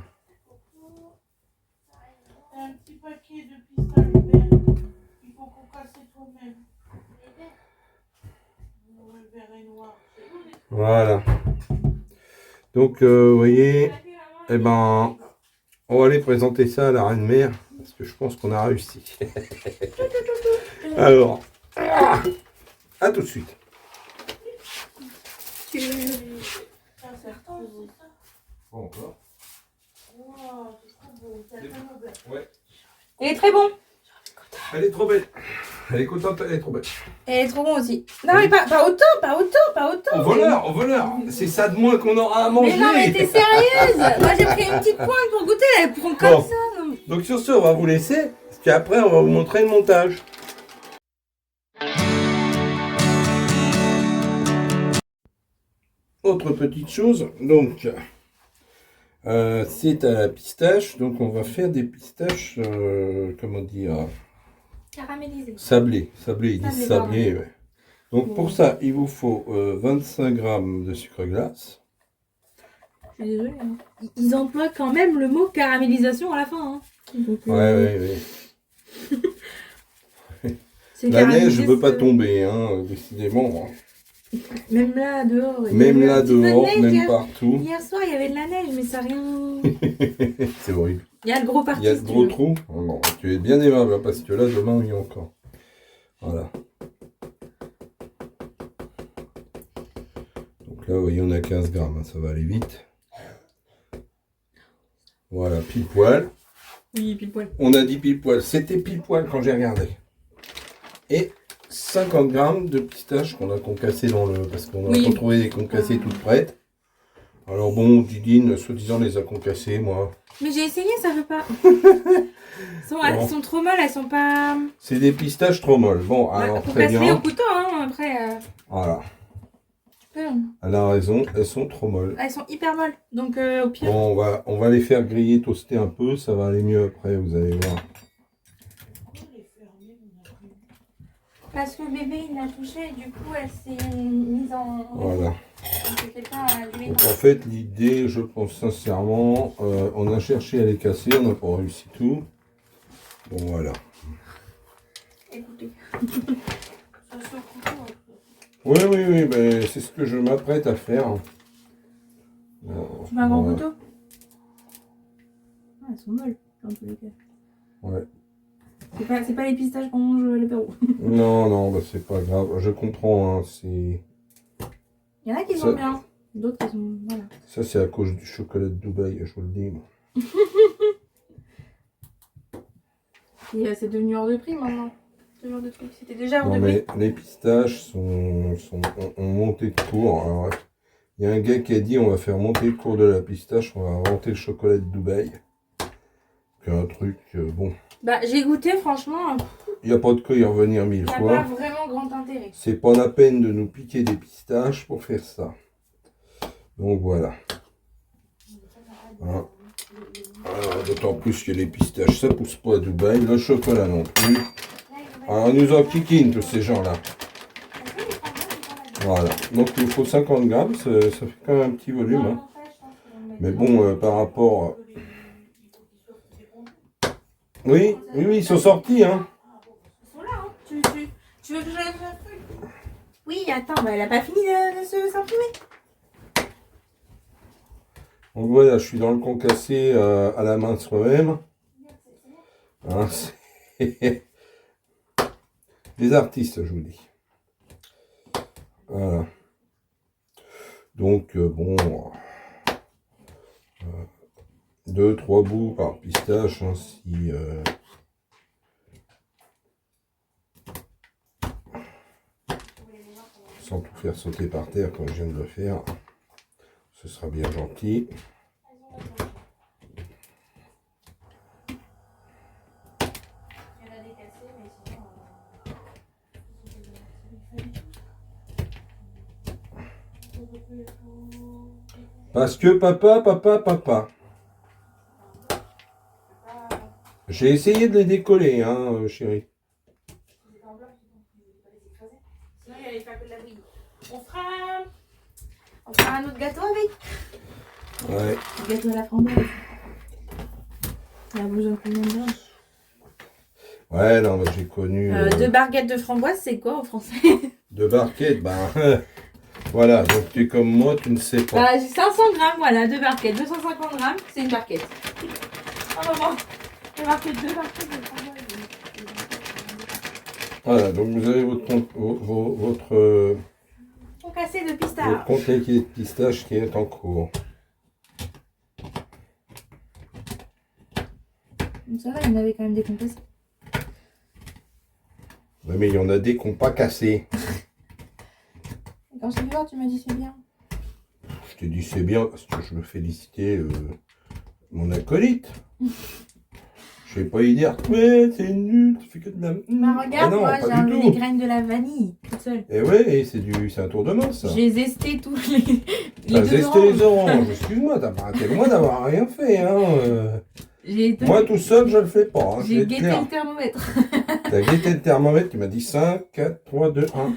Un petit paquet de pistaches verts. Il faut qu'on casse toi-même. Le vert et noir. Voilà. Donc, vous voyez, eh ben, on va aller présenter ça à la reine-mère, parce que je pense qu'on a réussi. Alors, à tout de suite. Ça, c'est retrouvé. Pas encore. Wow, c'est trop beau. C'est tellement belle. Ouais. Il est très bon. Elle est trop belle. Elle est contente, elle est trop belle. Elle est trop bon aussi. Non, mais pas autant. Au voleur, c'est ça de moins qu'on aura à manger. Mais non, mais t'es sérieuse? Moi j'ai pris une petite pointe pour goûter, elle prend comme Bon. ça. Non. Donc sur ce, on va vous laisser, parce qu'après, on va vous montrer le montage. autre petite chose, donc c'est à la pistache, donc on va faire des pistaches, comment dire, Caramélisé. sablées, ils disent Sablé, sablées, ouais. Donc Bon. pour ça, il vous faut 25 grammes de sucre glace. Je suis désolée. Hein. Ils emploient quand même le mot caramélisation à la fin. Hein. Donc, Ouais. c'est La neige caramélisé, ne veut pas c'est- tomber, hein, décidément. Même là, dehors. il y Même avait là un petit peu de dehors, neige même hier. partout. Hier soir, il y avait de la neige, mais ça rien. C'est horrible. Il y a le gros Il parti. y a si de tu gros veux. trous. Oh non, tu es bien aimable, hein, parce que là, demain, il y a encore. Voilà. Donc là, vous voyez, on a 15 grammes, hein, ça va aller vite. Voilà, pile poil. Oui, pile poil. On a dit pile poil. C'était pile poil quand j'ai regardé. Et 50 grammes de pistaches qu'on a concassées dans le... Parce qu'on a Oui. retrouvé des concassées toutes prêtes. Alors bon, Didine, soi-disant, les a concassées, moi. Mais j'ai essayé, ça veut pas. Elles sont trop molles, elles sont pas. C'est des pistaches trop molles. Bon, alors Faut très casser au bien. couteau, hein, après. Voilà. Tu peux. Elle a raison, elles sont trop molles. Elles sont hyper molles. Donc au pire. Bon, on va les faire griller, toaster un peu, ça va aller mieux après, vous allez voir. Parce que le bébé il l'a touché et du coup elle s'est mise en. Voilà. Donc, quelqu'un a dû les- Donc en fait, l'idée, je pense sincèrement, on a cherché à les casser, on n'a pas réussi tout. Bon, voilà. Écoutez. Ça se couteau. Oui, ben, c'est ce que je m'apprête à faire. Tu veux un grand Voilà. couteau? Ah, elles sont molles dans tous les cas. Ouais. C'est pas les pistaches qu'on mange à l'apéro. Non, bah, c'est pas grave, je comprends, hein, c'est... Il y en a qui Ça- sont bien, d'autres qui sont. Voilà. Ça, c'est à cause du chocolat de Dubaï, je vous le dis. Moi. Et c'est devenu hors de prix maintenant. Ce genre de truc. C'était déjà hors Non, de prix. mais les pistaches ont monté de cours. Alors, il y a un gars qui a dit on va faire monter le cours de la pistache, on va inventer le chocolat de Dubaï. C'est un truc, bon, Bah j'ai goûté franchement, il n'y a pas de quoi y revenir il mille n'y a fois. pas vraiment grand intérêt. C'est pas la peine de nous piquer des pistaches pour faire ça. Donc voilà. Voilà. D'autant plus que les pistaches, ça pousse pas à Dubaï, le chocolat non plus. Alors, ils nous en piquent tous ces gens-là. Voilà. Donc il nous faut 50 grammes, ça fait quand même un petit volume. Hein. Mais bon, par rapport... Oui, ils sont sortis. Hein. Ils sont là, hein. Tu veux que je fasse un truc? Oui, attends, bah, elle a pas fini de se s'imprimer. Donc voilà, je suis dans le concassé à la main soi-même. Hein, c'est des artistes, je vous dis. Voilà. Donc, bon, 2-3 bouts par pistache, hein, si... sans tout faire sauter par terre comme je viens de le faire. Ce sera bien gentil. Parce que papa. J'ai essayé de les décoller, hein, chérie. Sinon, il allait faire que de la bouillie. On fera un autre gâteau avec. Ouais. Le gâteau à la framboise. Il a besoin de combien de grammes? Ouais, non, mais j'ai connu... 2 barquettes de framboise, c'est quoi en français? de barquettes, ben... voilà, donc tu es comme moi, tu ne sais pas. Bah, j'ai 500 grammes, voilà, 2 barquettes. 250 grammes, c'est une barquette. Oh maman, j'ai marqué 2 barquettes de framboise. Voilà, donc vous avez votre Concassé de pistache. votre comté de pistache qui est en cours. Donc ça va, il y en avait quand même des concassés. Ouais, mais il y en a des qui n'ont pas cassé. Quand je t'ai vu voir, tu m'as dit c'est bien. Je t'ai dit c'est bien parce que je veux féliciter mon acolyte. Je Je vais pas lui dire, mais c'est nul, tu fais que de la... Bah regarde, non, moi pas j'ai du enlevé tout. les graines de la vanille toute seule. Et ouais, c'est un tour de main, ça. J'ai zesté tous les T'as deux zesté les oranges. oranges, excuse-moi, t'es loin d'avoir rien fait, hein. J'ai Moi, tout seul, je le fais pas, hein, je vais j'ai être guetté clair. le thermomètre. T'as guetté le thermomètre, tu m'as dit 5, 4, 3, 2, 1.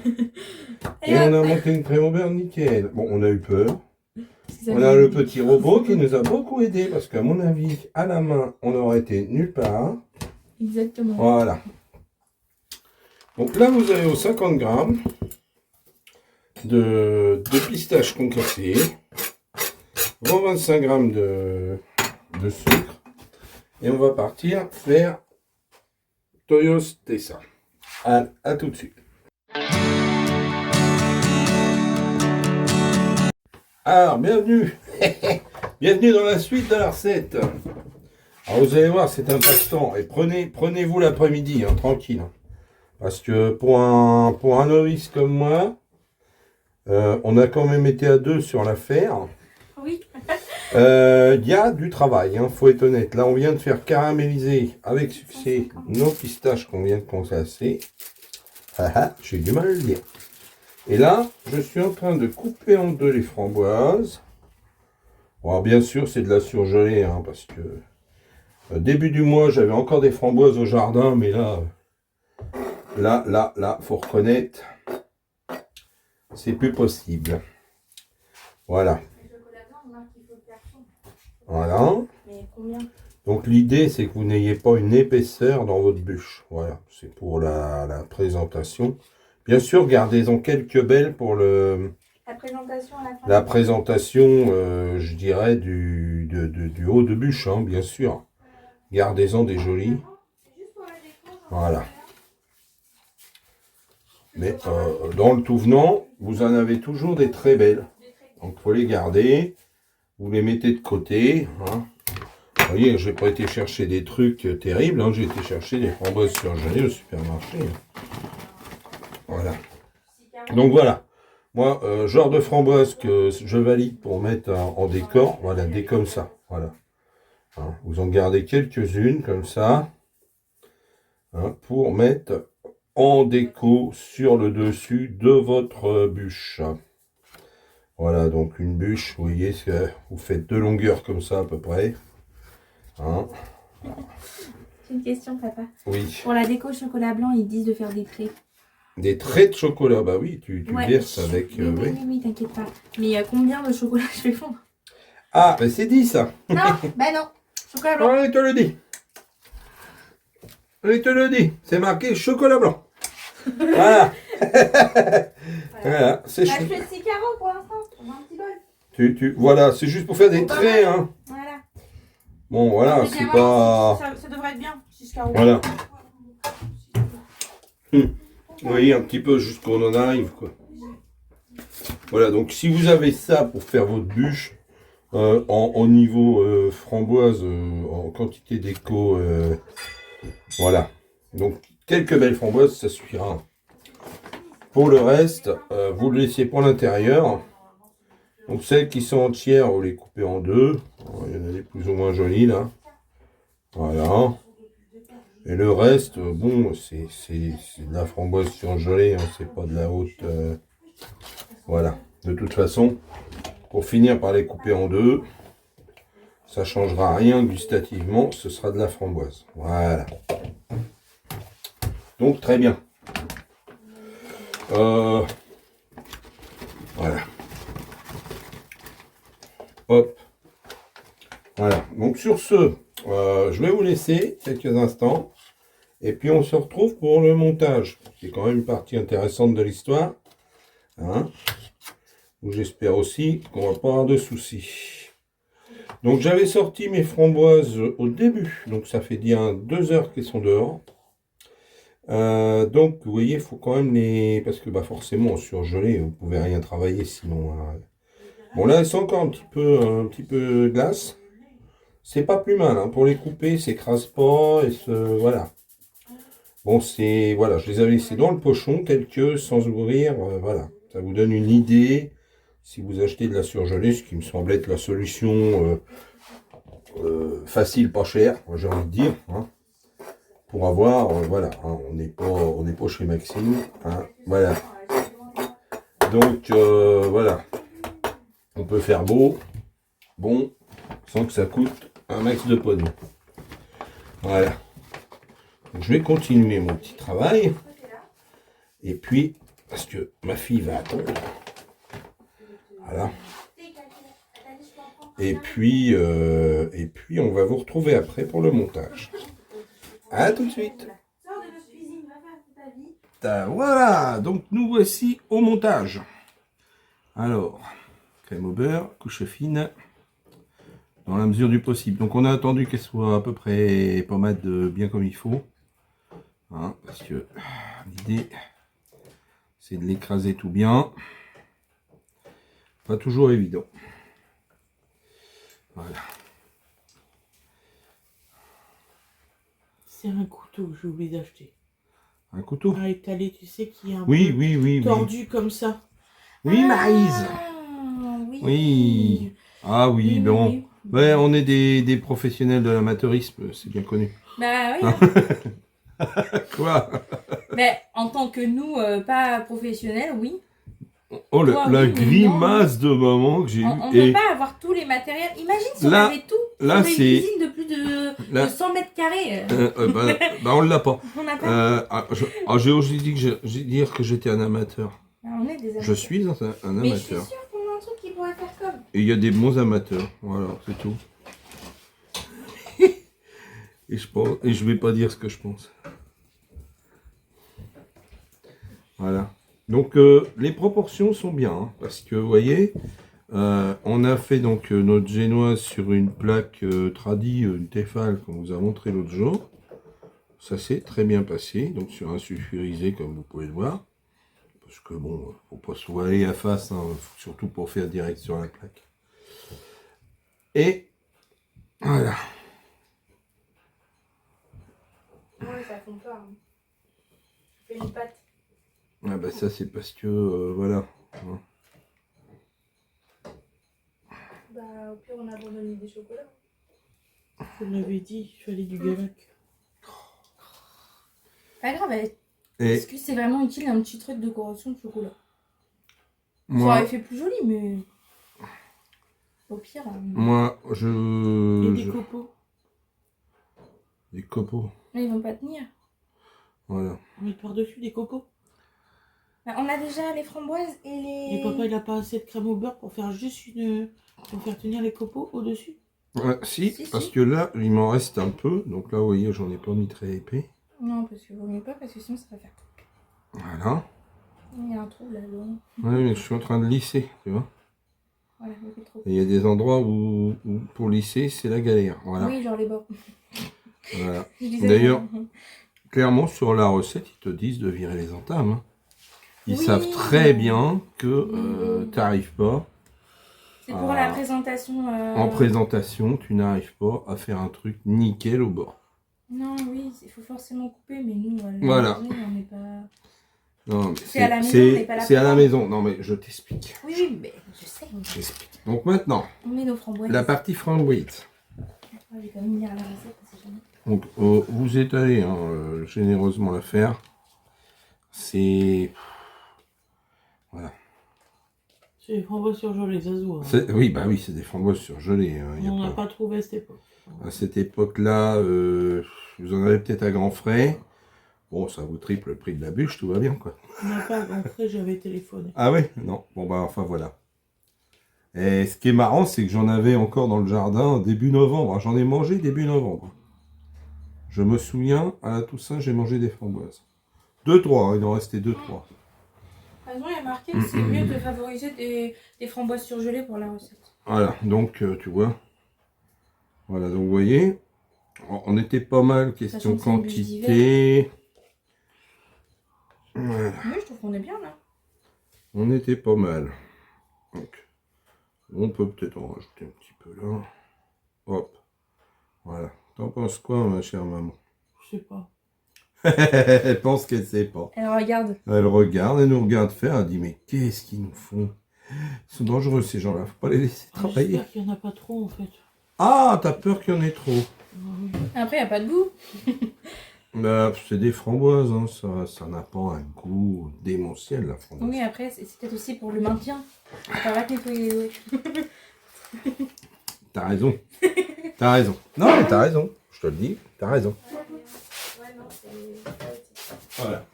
Et Et on hop. a monté une crème au beurre nickel. Bon, on a eu peur. Ça On a le petit robot qui nous a beaucoup aidé parce qu'à mon avis, à la main, on aurait été nulle part. Exactement. Voilà. Donc là, vous avez aux 50 grammes de pistaches concassées, vos 25 grammes de sucre. Et on va partir faire Toyos Tessa. À tout de suite. Alors, bienvenue. Bienvenue dans la suite de la recette. Alors, vous allez voir, c'est impactant. Et prenez-vous l'après-midi, hein, tranquille. Parce que pour un novice comme moi, on a quand même été à 2 sur l'affaire. Oui. Il y a du travail, hein, faut être honnête. Là, on vient de faire caraméliser avec succès nos pistaches qu'on vient de consasser. J'ai du mal à le dire. Et là, je suis en train de couper en deux les framboises. Bon, alors, bien sûr, c'est de la surgelée, hein, parce que début du mois, j'avais encore des framboises au jardin, mais là, faut reconnaître, c'est plus possible. Voilà. Voilà. Mais combien? Donc l'idée, c'est que vous n'ayez pas une épaisseur dans votre bûche. Voilà, c'est pour la présentation. Bien sûr, gardez-en quelques belles pour La présentation à la fin. la présentation, je dirais, du haut de bûche, hein, bien sûr. Gardez-en des jolies. Voilà. Mais dans le tout venant, vous en avez toujours des très belles. Donc il faut les garder. Vous les mettez de côté. Hein. Vous voyez, je n'ai pas été chercher des trucs terribles. Hein. J'ai été chercher des framboises surgelées au supermarché. Voilà. Donc voilà. Moi, genre de framboise que je valide pour mettre en décor. Voilà, des comme ça. Voilà. Hein, vous en gardez quelques-unes comme ça. Hein, pour mettre en déco sur le dessus de votre bûche. Voilà, donc une bûche, vous voyez, vous faites 2 longueurs comme ça à peu près. Hein. J'ai une question, papa. Oui. Pour la déco chocolat blanc, ils disent de faire des traits. Des traits de chocolat, bah oui, tu Ouais. verses avec... Oui, oui. oui, t'inquiète pas. Mais combien de chocolat je vais fondre? Ah, bah c'est dit ça. Non, bah non. Chocolat blanc. Oh, il te le dit. Il te le dit. C'est marqué chocolat blanc. Voilà. Voilà, c'est Bah, je chou- fais 6 carreaux pour l'instant. On a un petit bol. Voilà, c'est juste pour faire des Bon, bah, traits, hein. Voilà. Bon, voilà, Mais c'est bien, pas... Ça devrait être bien. 6 carreaux. Voilà. Vous voyez, un petit peu jusqu'où on en arrive, quoi. Voilà, donc si vous avez ça pour faire votre bûche, en niveau framboise, en quantité d'écho, voilà. Donc, quelques belles framboises, ça suffira. Pour le reste, vous le laissez pour l'intérieur. Donc, celles qui sont entières, vous les coupez en deux. Il y en a des plus ou moins jolies, là. Voilà. Et le reste, bon, c'est de la framboise surgelée, hein, c'est pas de la haute... voilà. De toute façon, pour finir par les couper en deux, ça changera rien gustativement, ce sera de la framboise. Voilà. Donc très bien. Voilà. Hop. Voilà. Donc sur ce, je vais vous laisser quelques instants. Et puis on se retrouve pour le montage. C'est quand même une partie intéressante de l'histoire. Hein, où j'espère aussi qu'on va pas avoir de soucis. Donc j'avais sorti mes framboises au début. Donc ça fait bien 2 heures qu'elles sont dehors. Donc vous voyez, il faut quand même les... Parce que bah, forcément, en surgelé, vous pouvez rien travailler sinon. Hein. Bon là, elles sont encore un petit peu glace. C'est pas plus mal. Hein. Pour les couper, s'écrase pas. Et voilà. Bon, c'est... Voilà, je les avais laissées dans le pochon, tels que, sans ouvrir. Voilà. Ça vous donne une idée. Si vous achetez de la surgelée, ce qui me semble être la solution facile, pas chère, j'ai envie de dire. Hein. pour avoir, voilà, hein, on n'est pas chez Maxime, hein, voilà. Donc, voilà, on peut faire beau, bon, sans que ça coûte un max de pognon. Voilà. Donc, je vais continuer mon petit travail. Et puis, parce que ma fille va attendre. Voilà. Et puis, on va vous retrouver après pour le montage. À tout de suite. Voilà, donc nous voici au montage. Alors, crème au beurre, couche fine, dans la mesure du possible. Donc on a attendu qu'elle soit à peu près pommade bien comme il faut. Hein, parce que l'idée, c'est de l'écraser tout bien. Pas toujours évident. Voilà. C'est un couteau, j'ai oublié d'acheter. Un couteau. Un étalé, tu sais, qui est un Oui, peu oui, oui, oui. tordu comme ça. Oui, Maryse. Oui. Oui. Ah oui, Oui, bon. oui. Ouais, on est des professionnels de l'amateurisme, c'est bien connu. Bah oui. Quoi? Mais en tant que nous, pas professionnels, oui. Oh, Toi, la oui, mais grimace de maman que j'ai eue. On ne peut pas avoir tous les matériels. Imagine si on Là- avait tout. là, on avait une c'est- cuisine de plus de Là- 100 mètres carrés. Bah, on l'a pas. On n'a pas. J'ai osé dire que j'étais un amateur. Ah, on est des amateurs. Je suis un Mais je suis amateur. sûre qu'on a un truc qui pourrait faire comme. Et il y a des bons amateurs. Voilà, c'est tout. Et je vais pas dire ce que je pense. Voilà. Donc les proportions sont bien, hein, parce que vous voyez, on a fait donc notre génoise sur une plaque tradie, une Tefal qu'on vous a montré l'autre jour. Ça s'est très bien passé, donc sur un sulfurisé comme vous pouvez le voir. Parce que bon, faut pas se voiler la face, hein, surtout pour faire direct sur la plaque. Et voilà. Ouais, ça fond pas. Hein. Je fais une pâte. Ah bah ça c'est parce que voilà. Hein. Bah au pire on abandonne des chocolats. Je l'avais dit, il fallait du galac. Pas grave, Et est-ce que c'est vraiment utile un petit truc de correction de chocolat? Ça moi, aurait fait plus joli, mais au pire. moi Et des je- copeaux. des copeaux. Mais ils vont pas tenir. Voilà. On met par-dessus des copeaux. Bah, on a déjà les framboises et les. Et papa, il a pas assez de crème au beurre pour faire juste une. Pour faire tenir les copeaux au-dessus. Ouais, si, Si, parce si. que là, il m'en reste un peu. Donc là, vous voyez, j'en ai pas mis très épais. Non, parce que vaut mieux pas, parce que sinon ça va faire. Voilà. Il y a un trou là-dedans. Ouais, mais je suis en train de lisser, tu vois. Voilà, beaucoup trop. Et il y a des endroits où pour lisser, c'est la galère. Voilà. Oui, genre les bords. Voilà. Je disais D'ailleurs, pas. clairement, sur la recette, ils te disent de virer les entames. Hein. Ils Oui. savent très bien que tu n'arrives pas. C'est pour la présentation. En présentation, tu n'arrives pas à faire un truc nickel au bord. Non, oui, il faut forcément couper, mais nous, Voilà. on n'est pas. Non, mais C'est à la maison, on n'est pas là c'est à pour la ça. maison. Non, mais je t'explique. Oui, oui, mais je sais. Je t'explique. Donc maintenant, On met nos framboises. la partie framboise. Ah, je vais quand même lire la recette, on sait jamais. Donc, vous étalez hein, généreusement la faire. C'est. Voilà. C'est les framboises surgelées, ça se voit. Hein. Oui, bah oui, c'est des framboises surgelées. Hein, y a On n'a pas- pas trouvé à cette époque. À cette époque-là, vous en avez peut-être à grands frais. Bon, ça vous triple le prix de la bûche, tout va bien, quoi. On n'a pas rentré, j'avais téléphoné. Ah ouais? Non. Bon, bah, enfin, voilà. Et ce qui est marrant, c'est que j'en avais encore dans le jardin début novembre. J'en ai mangé début novembre. Je me souviens, à la Toussaint, j'ai mangé des framboises. 2-3, il en restait 2-3. De toute façon, il y a marqué que c'est mieux de favoriser des framboises surgelées pour la recette. Voilà, donc, tu vois. Voilà, donc, vous voyez, on était pas mal, question Sachant que c'est une bûche quantité. Voilà. Oui, je trouve qu'on est bien là. On était pas mal. Donc, on peut peut-être en rajouter un petit peu là. Hop. Voilà. T'en penses quoi, ma chère maman? Je sais pas. Elle pense qu'elle sait pas. Elle regarde. Elle regarde, elle nous regarde faire, elle dit mais qu'est-ce qu'ils nous font? Ils sont dangereux ces gens-là, faut pas les laisser travailler. J'espère qu'il n'y en a pas trop en fait. Ah, t'as peur qu'il y en ait trop. Ah oui. Après, il n'y a pas de goût. Bah, c'est des framboises, hein. Ça n'a pas un goût démentiel, la framboise. Oui, après, c'est peut-être aussi pour le maintien. On va te nettoyer les doigts. T'as raison. T'as raison. Non, mais t'as raison. Je te le dis, t'as raison. Ouais, non, c'est... Voilà.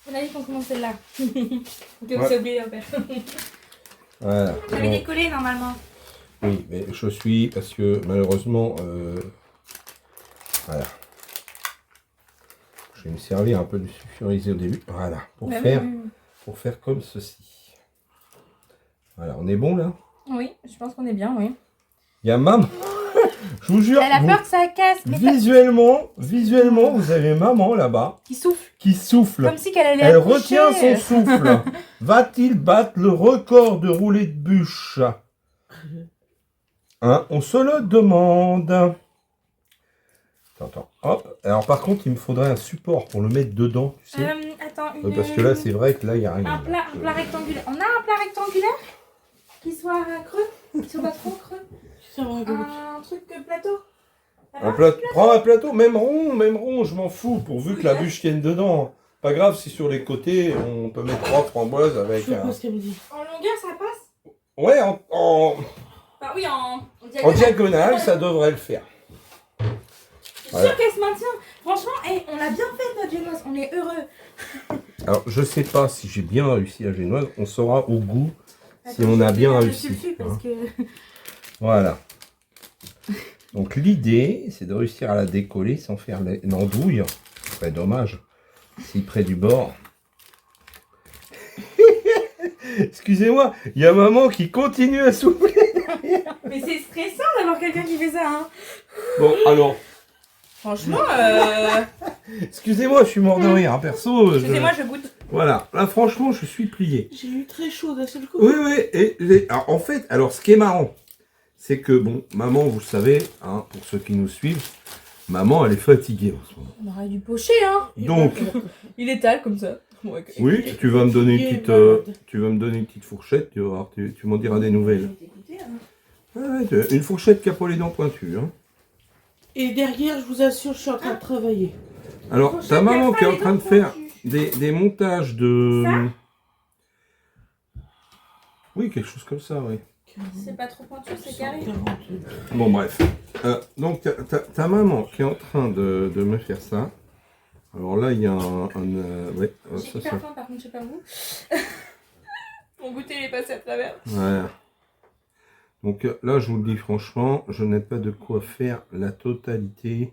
On a dit qu'on commence celle-là. Ok, on Ouais. s'est oublié d'en faire. Voilà. J'avais Bon. décollé normalement. Oui, mais je suis, parce que malheureusement, voilà. Je vais me servir un peu du sulfurisé au début. Voilà, pour faire comme ceci. Voilà, on est bon là? Oui, je pense qu'on est bien, oui. Il y a maman. Je vous jure, Elle a peur que ça casse, mais visuellement, vous avez maman là-bas qui souffle. qui souffle. Comme si qu'elle allait Elle accoucher. retient son souffle. Va-t-il battre le record de roulé de bûche? Hein, on se le demande. Attends, hop. Alors par contre, il me faudrait un support pour le mettre dedans, tu sais. Attends, une... Parce que là, c'est vrai que là, il n'y a rien. un plat rectangulaire. On a un plat rectangulaire qui soit creux, qui soit pas trop creux. Ça va, Un truc plateau. Prends un plateau, même rond, je m'en fous, pourvu que la bûche tienne dedans. Pas grave si sur les côtés, on peut mettre 3 framboises avec Je sais un... pas ce qu'elle me dit. En longueur, ça passe? Ouais, Bah oui, en en diagonale, ça devrait le faire. Je suis sûre qu'elle se maintient. Franchement, on l'a bien fait notre génoise, on est heureux. Alors, je sais pas si j'ai bien réussi la génoise, on saura au goût si on a bien réussi. Parce que... Voilà. Donc l'idée, c'est de réussir à la décoller sans faire l'andouille. Ce serait dommage. Si près du bord. Excusez-moi, il y a maman qui continue à souffler derrière. Mais c'est stressant d'avoir quelqu'un qui fait ça, hein. Bon, alors, Franchement, excusez-moi, je suis mort de rire. Hein. Perso, excusez-moi, je goûte. Voilà, là franchement, je suis plié. J'ai eu très chaud d'un seul coup. Oui, alors, en fait, alors ce qui est marrant, c'est que, bon, maman, vous le savez, hein, pour ceux qui nous suivent, maman, elle est fatiguée en ce moment. On aurait dû pocher, hein. Donc, Il étale comme ça. Ouais, ok. oui, tu vas me donner une Il est petite, malade. tu vas me donner une petite fourchette, tu vas voir, tu m'en diras des nouvelles. Écoutez, hein. Ouais, une fourchette qui a pas les dents pointues. Hein. Et derrière, je vous assure, je suis en train de travailler. Alors, Fourchette ta maman qui qui est a en pas train les de dents faire pointues. des montages de... Ça Oui, quelque chose comme ça, oui. C'est pas trop pointu, c'est carré. 148. Bon, bref. Donc, ta maman qui est en train de me faire ça. Alors là, il y a ouais, J'ai ça, hyper ça. faim, par contre, je sais pas vous. Mon goûter, il est passé à travers. Voilà. Donc là, je vous le dis franchement, je n'ai pas de quoi faire la totalité.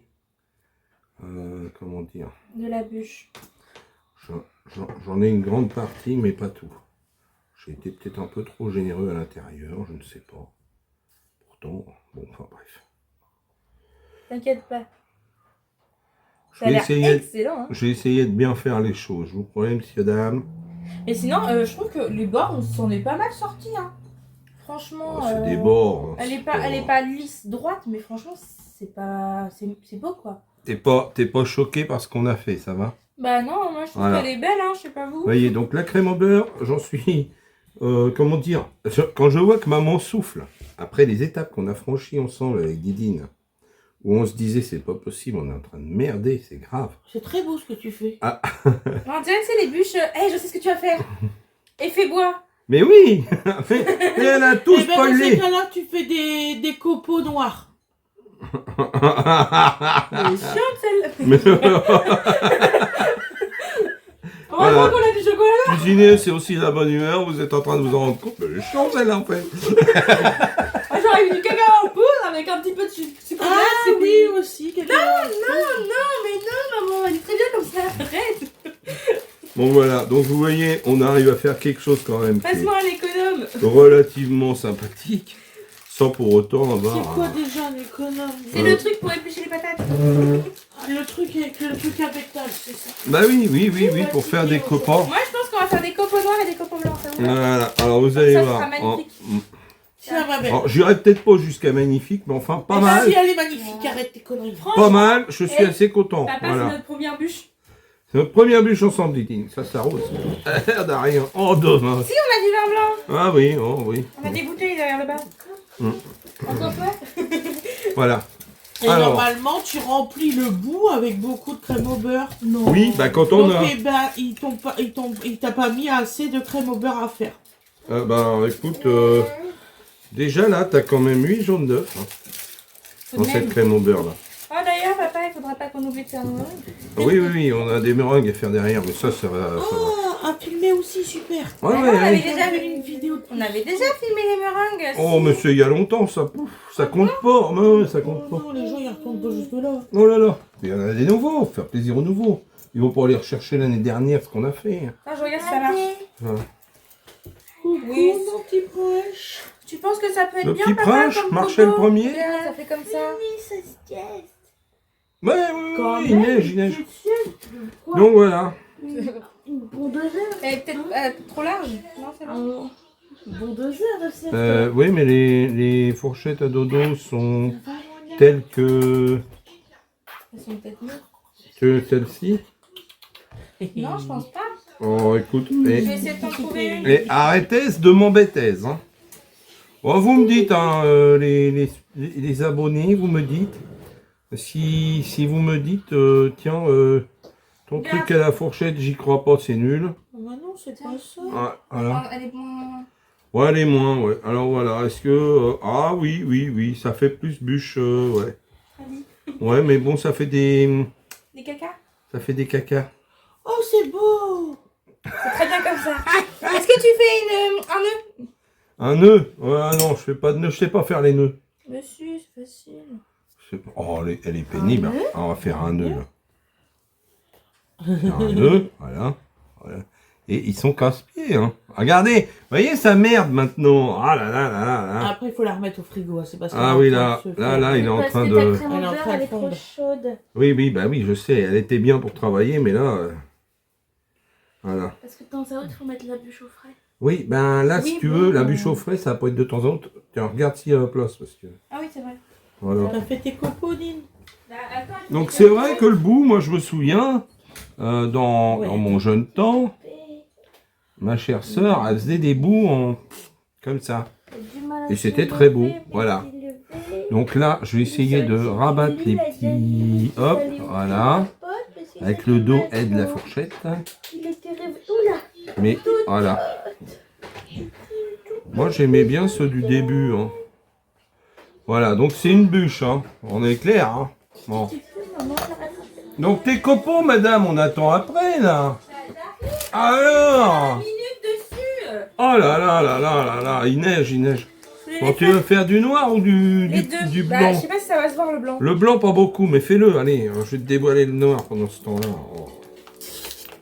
Comment dire? De la bûche. J'en ai une grande partie, mais pas tout. J'ai été peut-être un peu trop généreux à l'intérieur, je ne sais pas. Pourtant, bon, enfin bref. T'inquiète pas. Je Ça a vais l'air essayer, excellent, hein. j'ai essayé de bien faire les choses. Je vous promets, monsieur, dame. Mais sinon, je trouve que les bords, on s'en est pas mal sortis, hein. Franchement. Oh, c'est des bords. hein, Elle est c'est pas lisse droite, mais franchement, c'est beau, quoi. T'es pas choqué par ce qu'on a fait, ça va? Bah non, moi je trouve Voilà. qu'elle est belle, hein, je sais pas vous. Vous voyez, donc la crème au beurre, j'en suis... comment dire? Quand je vois que maman souffle, après les étapes qu'on a franchies ensemble avec Didine, où on se disait c'est pas possible, on est en train de merder, c'est grave. C'est très beau ce que tu fais. On dirait que c'est les bûches. Je sais ce que tu vas faire. Effet bois. Mais oui mais elle a tout Et bien dans ces spoilé. cas-là, tu fais des copeaux noirs. Elle est chiante celle-là. Mais Heureusement Voilà. qu'on a du chocolat. cuisiner, c'est aussi la bonne humeur, vous êtes en train de vous en rendre compte. Mais elle est chiante celle-là en fait. Ah, j'aurais eu du cacao en poudre avec un petit peu de sucre glace. Ah et oui, puis- aussi. Non, mais non, maman, elle est très bien comme ça. Arrête. Bon voilà, donc vous voyez, on arrive à faire quelque chose quand même qui Passe-moi un économe. est relativement sympathique, sans pour autant avoir... C'est quoi déjà un économe? C'est le truc pour éplucher les patates. Le truc avec le truc à pétales, c'est ça. Bah oui, pour faire des copains. Moi, je pense qu'on va faire des copeaux noirs et des copeaux blancs. Ça vous va? Voilà, alors vous Comme allez ça, ce voir. sera magnifique. Ça va bien. Alors, j'irai peut-être pas jusqu'à magnifique, mais enfin pas Eh ben, mal. si elle est magnifique, arrête tes conneries. Pas mal, je suis Eh, assez content. Papa, c'est Voilà. notre première bûche. C'est notre première bûche ensemble, Titine. Ça s'arrose. On n'a rien. Oh, dommage. Si, on a du vin blanc. Ah oui, oh oui. On a des bouteilles derrière le bar. Encore quoi? Voilà. Et Alors. normalement, tu remplis le bout avec beaucoup de crème au beurre. Non. Oui, bah quand on Donc, a... eh ben, il t'a pas mis assez de crème au beurre à faire. bah écoute, déjà là, t'as quand même 8 jaunes d'œufs hein, dans cette crème au beurre là. Oh d'ailleurs, papa, il faudra pas qu'on oublie de faire nos meringues. Oui, on a des meringues à faire derrière, mais ça va. Ça va. Ah, à filmer aussi, super. Ouais, on avait ouais. déjà vu une vidéo. On avait déjà filmé les meringues. Oh, mais c'est il y a longtemps, ça, ça compte pas. Mais ouais, ça Oh compte pas. non, les gens ils retournent pas jusque là. Oh là là, il y en a des nouveaux, faire plaisir aux nouveaux. Ils vont pas aller rechercher l'année dernière ce qu'on a fait. Attends, je regarde si ça marche. Voilà. Coucou, Oui. mon petit proche. Tu penses que ça peut être Le bien, petit papa, prince comme marchait le coco? premier. Regarde, ça fait comme ça. Ouais, Quand il neige, il neige. Quoi? Donc voilà. Pour 2 heures. Elle est peut-être trop large. Non, c'est bon. Pour 2 heures, Oui, mais les fourchettes à dodo sont telles que Elles sont peut-être mieux. celle-ci. Non, je pense pas. Oh, écoute. Je vais essayer de t'en trouver une. Et arrêtez de m'embêter. Hein. Oh, vous me dites, hein, les abonnés, vous me dites. Si vous me dites, tiens, ton truc à la fourchette, j'y crois pas, c'est nul. Ah bah non, c'est pas ça. Ah, voilà. Elle est moins... Ouais, elle est moins, ouais. Alors voilà, est-ce que... ah oui, ça fait plus bûche, ouais. Ouais, mais bon, ça fait des... Des caca. Ça fait des cacas. Oh, c'est beau. C'est très bien comme ça. Est-ce que tu fais un nœud? Un nœud? Ouais, non, je fais pas de nœud, je sais pas faire les nœuds. Monsieur, c'est facile. Oh, elle est pénible. Ah, on va faire un nœud, là. Faire un nœud, voilà. Et ils sont casse-pieds, hein. Regardez, vous voyez sa merde maintenant. Ah là là là là là. Après, il faut la remettre au frigo. C'est parce Ah oui, là, il est en train de... Elle est trop chaude. Oui, bah oui, je sais, elle était bien pour travailler, mais là... voilà. Parce que de temps à autre, il faut mettre la bûche au frais. Oui, ben là, Oui, si tu bon, veux, la bûche au frais, ça peut être de temps en temps. Tiens, regarde s'il y a la place, parce que... Ah oui, c'est vrai. Voilà. T'as fait tes copodines. Donc c'est vrai que le bout, moi je me souviens, dans mon jeune temps, ma chère sœur, elle faisait des bouts comme ça. Et c'était très beau, voilà. Donc là, je vais essayer de rabattre les petits... Hop, voilà. Avec le dos et de la fourchette. Mais voilà. Moi j'aimais bien ceux du début. Hein. Voilà, donc c'est une bûche, hein. On est clair. Hein. Bon. Donc tes copeaux, madame, on attend après là. Alors. Oh là là là là là là, il neige. Bon, tu veux faire du noir ou du blanc? Je sais pas si ça va se voir le blanc. Le blanc, pas beaucoup, mais fais-le, allez, je vais te dévoiler le noir pendant ce temps-là. Oh.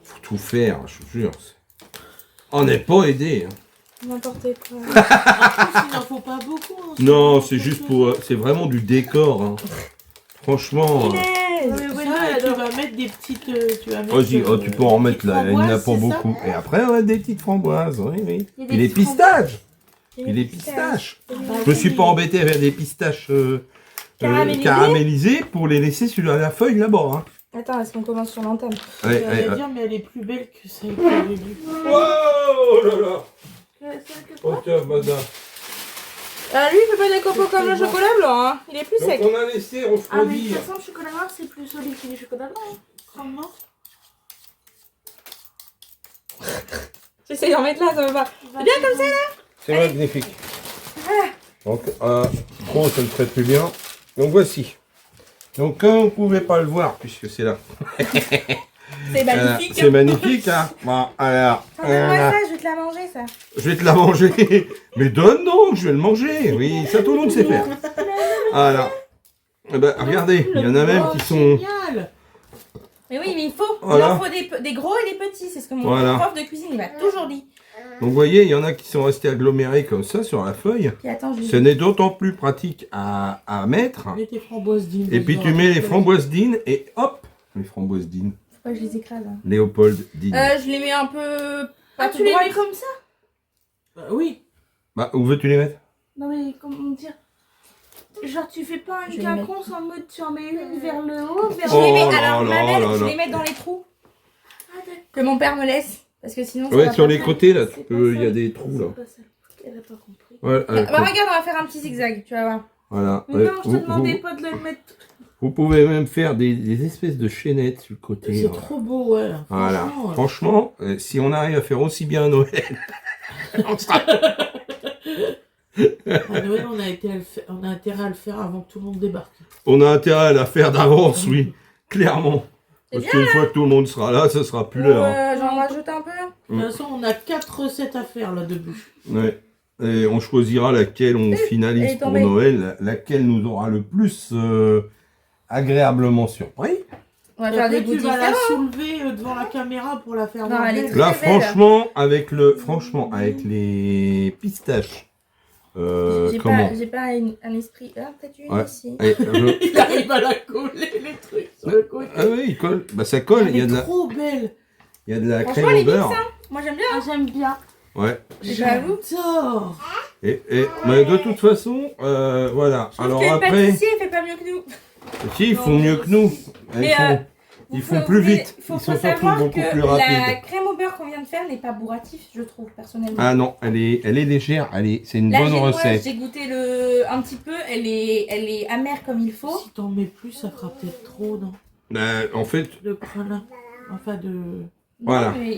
Faut tout faire, je te jure. On n'est pas aidé. Hein. N'importe quoi. En plus, il n'en faut pas beaucoup. Hein, Non, c'est juste pour... c'est vraiment du décor. Hein. Franchement... Tu vas mettre des petites... Vas-y, tu peux en mettre là, il n'y en a pas beaucoup. Et après, on va des petites framboises, oui. Et les pistaches. Et les pistaches. Je me suis pas embêté avec des pistaches caramélisées pour les laisser sur la feuille là-bas. Hein. Attends, est-ce qu'on commence sur l'entame? J'allais dire, mais elle est plus belle que celle que j'avais vue. Oh là là. Oh tiens, madame. Ah, lui, il fait pas des copeaux comme le chocolat blanc, hein. Il est plus Donc sec. on a laissé Ah, mais de refroidir. toute façon, le chocolat noir, c'est plus solide que le chocolat blanc. Hein. Comment? J'essaie d'en mettre là, ça va pas. C'est bien comme ça, là? C'est magnifique. Donc, trop, ça ne ferait plus bien. Donc voici. Donc comme vous ne pouvez pas le voir, puisque c'est là. C'est magnifique. C'est magnifique, hein. Bon, alors. Donne-moi ça, je vais te la manger, ça. Je vais te la manger. Mais donne donc, je vais le manger. Oui, ça tout le monde sait faire. Voilà. Eh ben, regardez, il y en a même qui sont... Génial. Mais oui, mais il faut. Voilà. Il en faut des gros et des petits. C'est ce que mon Voilà. prof de cuisine il m'a toujours dit. Donc vous voyez, il y en a qui sont restés agglomérés comme ça sur la feuille. Puis attends, je Ce n'est d'autant plus pratique à mettre. Mets tes framboises d'île. Et puis tu mets les framboises d'Ine et hop, les framboises d'Ine. Faut pas que je les écrase. Hein. Léopold d'Ine. Je les mets un peu. Ah, tu les mets comme ça? Bah, oui. Bah, où veux-tu les mettre? Non, mais comment dire? Genre, tu fais pas Je une vais les quinconce en mode tu en mets une vers le haut, vers Je les mets, Oh là alors, là ma mère, là je là. les mets dans les trous. que mon père me laisse. Parce que sinon. ça Ouais, va sur pas les faire. côtés, là, C'est il pas y a ça. des trous, là. C'est pas ça. Elle a pas compris. Ouais, Bah, regarde, on va faire un petit zigzag, tu vas voir. voilà. Mais Ouais, non, je te demandais pas de le mettre. vous pouvez même faire des espèces de chaînettes sur le côté. C'est là. trop beau, ouais. Voilà. Franchement, Franchement, si on arrive à faire aussi bien à Noël, on sera- à Noël, on a intérêt à le faire avant que tout le monde débarque. on a intérêt à la faire d'avance, oui, clairement. C'est Parce qu'une fois que tout le monde sera là, ça sera plus l'heure. hein. J'en rajoute un peu. De toute façon, on a 4 recettes à faire là de bûches. Ouais. Et on choisira laquelle on finalise elle est pour tombée. Noël, laquelle nous aura le plus agréablement surpris. On va Et faire des après, goûts tu vas la différents. soulever devant la caméra pour la faire Non, voir elle est belle. très Là, belle. franchement, avec les pistaches, comment J'ai pas un esprit. Ah, peut-être une Ouais. ici. Il arrive à la coller, les trucs sur le côté. Ah oui, il colle. Bah ça colle. Elle Il y a est de la, trop belle. il y a de la Franchement, crème elle au est beurre. mix, hein. Moi, j'aime bien. Ah, j'aime bien. Ouais. J'avoue. J'adore. Mais de toute façon, voilà. Je trouve Alors que le après, pâtissier fait pas mieux que nous. si, ils font mieux que nous. Mais, Ils Vous font plus pouvez- vite. Faut Ils sont surtout savoir beaucoup que plus la rapides. crème au beurre qu'on vient de faire n'est pas bourratif, je trouve, personnellement. Ah non, elle est légère. C'est une La bonne génoise, recette. j'ai goûté un petit peu, elle est amère comme il faut. Si t'en mets plus, ça fera peut-être trop, non? En fait, De pralin. Enfin, de. Voilà. Non, mais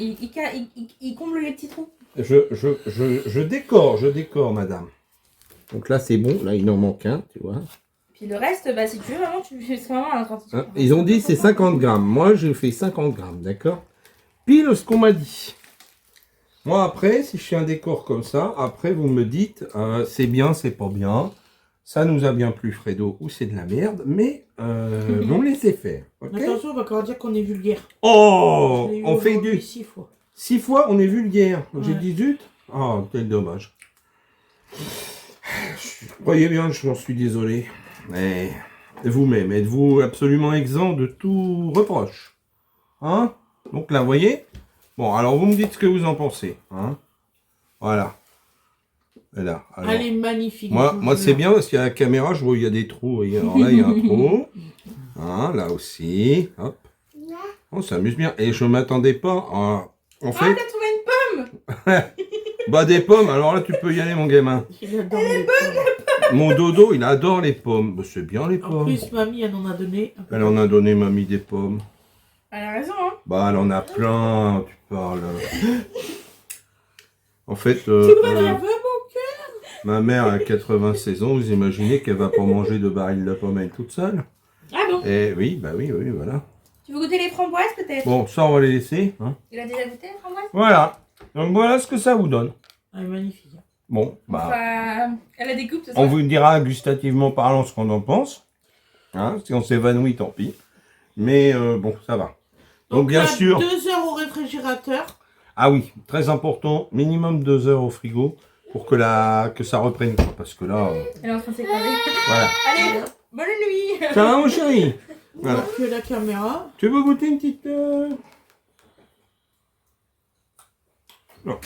il comble les petits trous. je décore, madame. Donc là, c'est bon. Là, il en manque un, tu vois. Puis le reste, bah, si tu veux, vraiment, tu fais vraiment un quantité. Hein, ils ont dit c'est 50 grammes. Moi, j'ai fait 50 grammes, d'accord? Pile ce qu'on m'a dit. Moi, après, si je fais un décor comme ça, après, vous me dites c'est bien, c'est pas bien. Ça nous a bien plu, Fredo, ou c'est de la merde. Mais vous me laissez faire. Ok? Attention, on va encore dire qu'on est vulgaire. Oh, Je l'ai eu on fait aujourd'hui du 6 fois. 6 fois, on est vulgaire. J'ai Ouais. 18. Oh, quel dommage. Croyez bien, je m'en suis désolé. Mais vous-même, êtes-vous absolument exempt de tout reproche? Hein? Donc là, vous voyez? Bon, alors vous me dites ce que vous en pensez. Hein? Voilà. Et là, alors, Elle est magnifique. moi c'est bien parce qu'il y a la caméra, je vois il y a des trous. Vous voyez. Alors là, il y a un trou. Hein, là aussi. Hop. On s'amuse bien. Et je m'attendais pas à... En Ah, fait, t'as trouvé une pomme! bah des pommes, alors là tu peux y aller mon gamin. Il adore les pommes. Mon dodo, il adore les pommes. Bah, c'est bien les En pommes. plus, mamie, elle en a donné. Elle en a donné mamie des pommes. Elle a raison, hein. Bah elle en a plein, tu parles. En fait, Tu vas dire, va, ma mère a 96 ans, vous imaginez qu'elle va pas manger de baril de pommes elle toute seule? Ah bon? Eh oui, bah oui, voilà. Tu veux goûter les framboises, peut-être? Bon, ça on va les laisser. Hein. Il a déjà goûté les framboises? Voilà. Donc voilà ce que ça vous donne. Elle est magnifique. Bon, bah... Enfin, elle a des coupes, ce On soir. vous dira gustativement parlant ce qu'on en pense. Hein, si on s'évanouit, tant pis. Mais bon, ça va. Donc bien là, sûr... 2 heures au réfrigérateur. Ah oui, très important, minimum 2 heures au frigo pour que ça reprenne. Parce que là... Elle est en train de s'écraser. voilà. Allez, bonne nuit! Ça va mon chéri? Voilà. Donc la caméra. Tu veux goûter une petite... Non.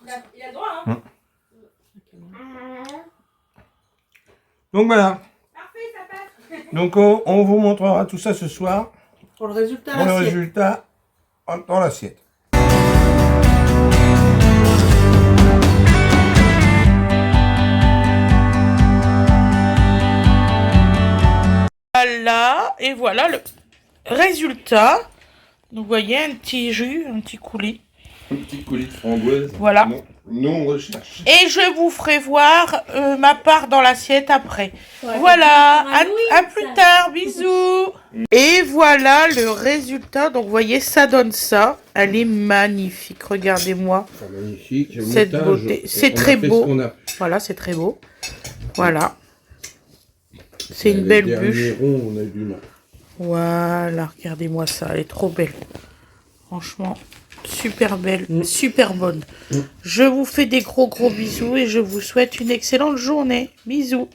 Il a le droit, hein? Donc voilà. Parfait, ça passe! Donc on vous montrera tout ça ce soir. Pour le résultat, Pour le l'assiette. résultat dans l'assiette. Voilà, et voilà le résultat. Donc, vous voyez, un petit jus, un petit coulis. Un petit coulis de framboise. Voilà. Non, on recherche. Et je vous ferai voir ma part dans l'assiette après. Voilà, à plus tard, bisous. Et voilà le résultat. Donc, vous voyez, ça donne ça. Elle est magnifique, regardez-moi. C'est magnifique. Le Cette montage, beauté. C'est on a très fait beau. ce qu'on a. Voilà, c'est très beau. Voilà. C'est une Les belle derniers bûche. ronds, on a eu du mal. Voilà, regardez-moi ça, elle est trop belle. Franchement, super belle, super bonne. Je vous fais des gros bisous et je vous souhaite une excellente journée. Bisous.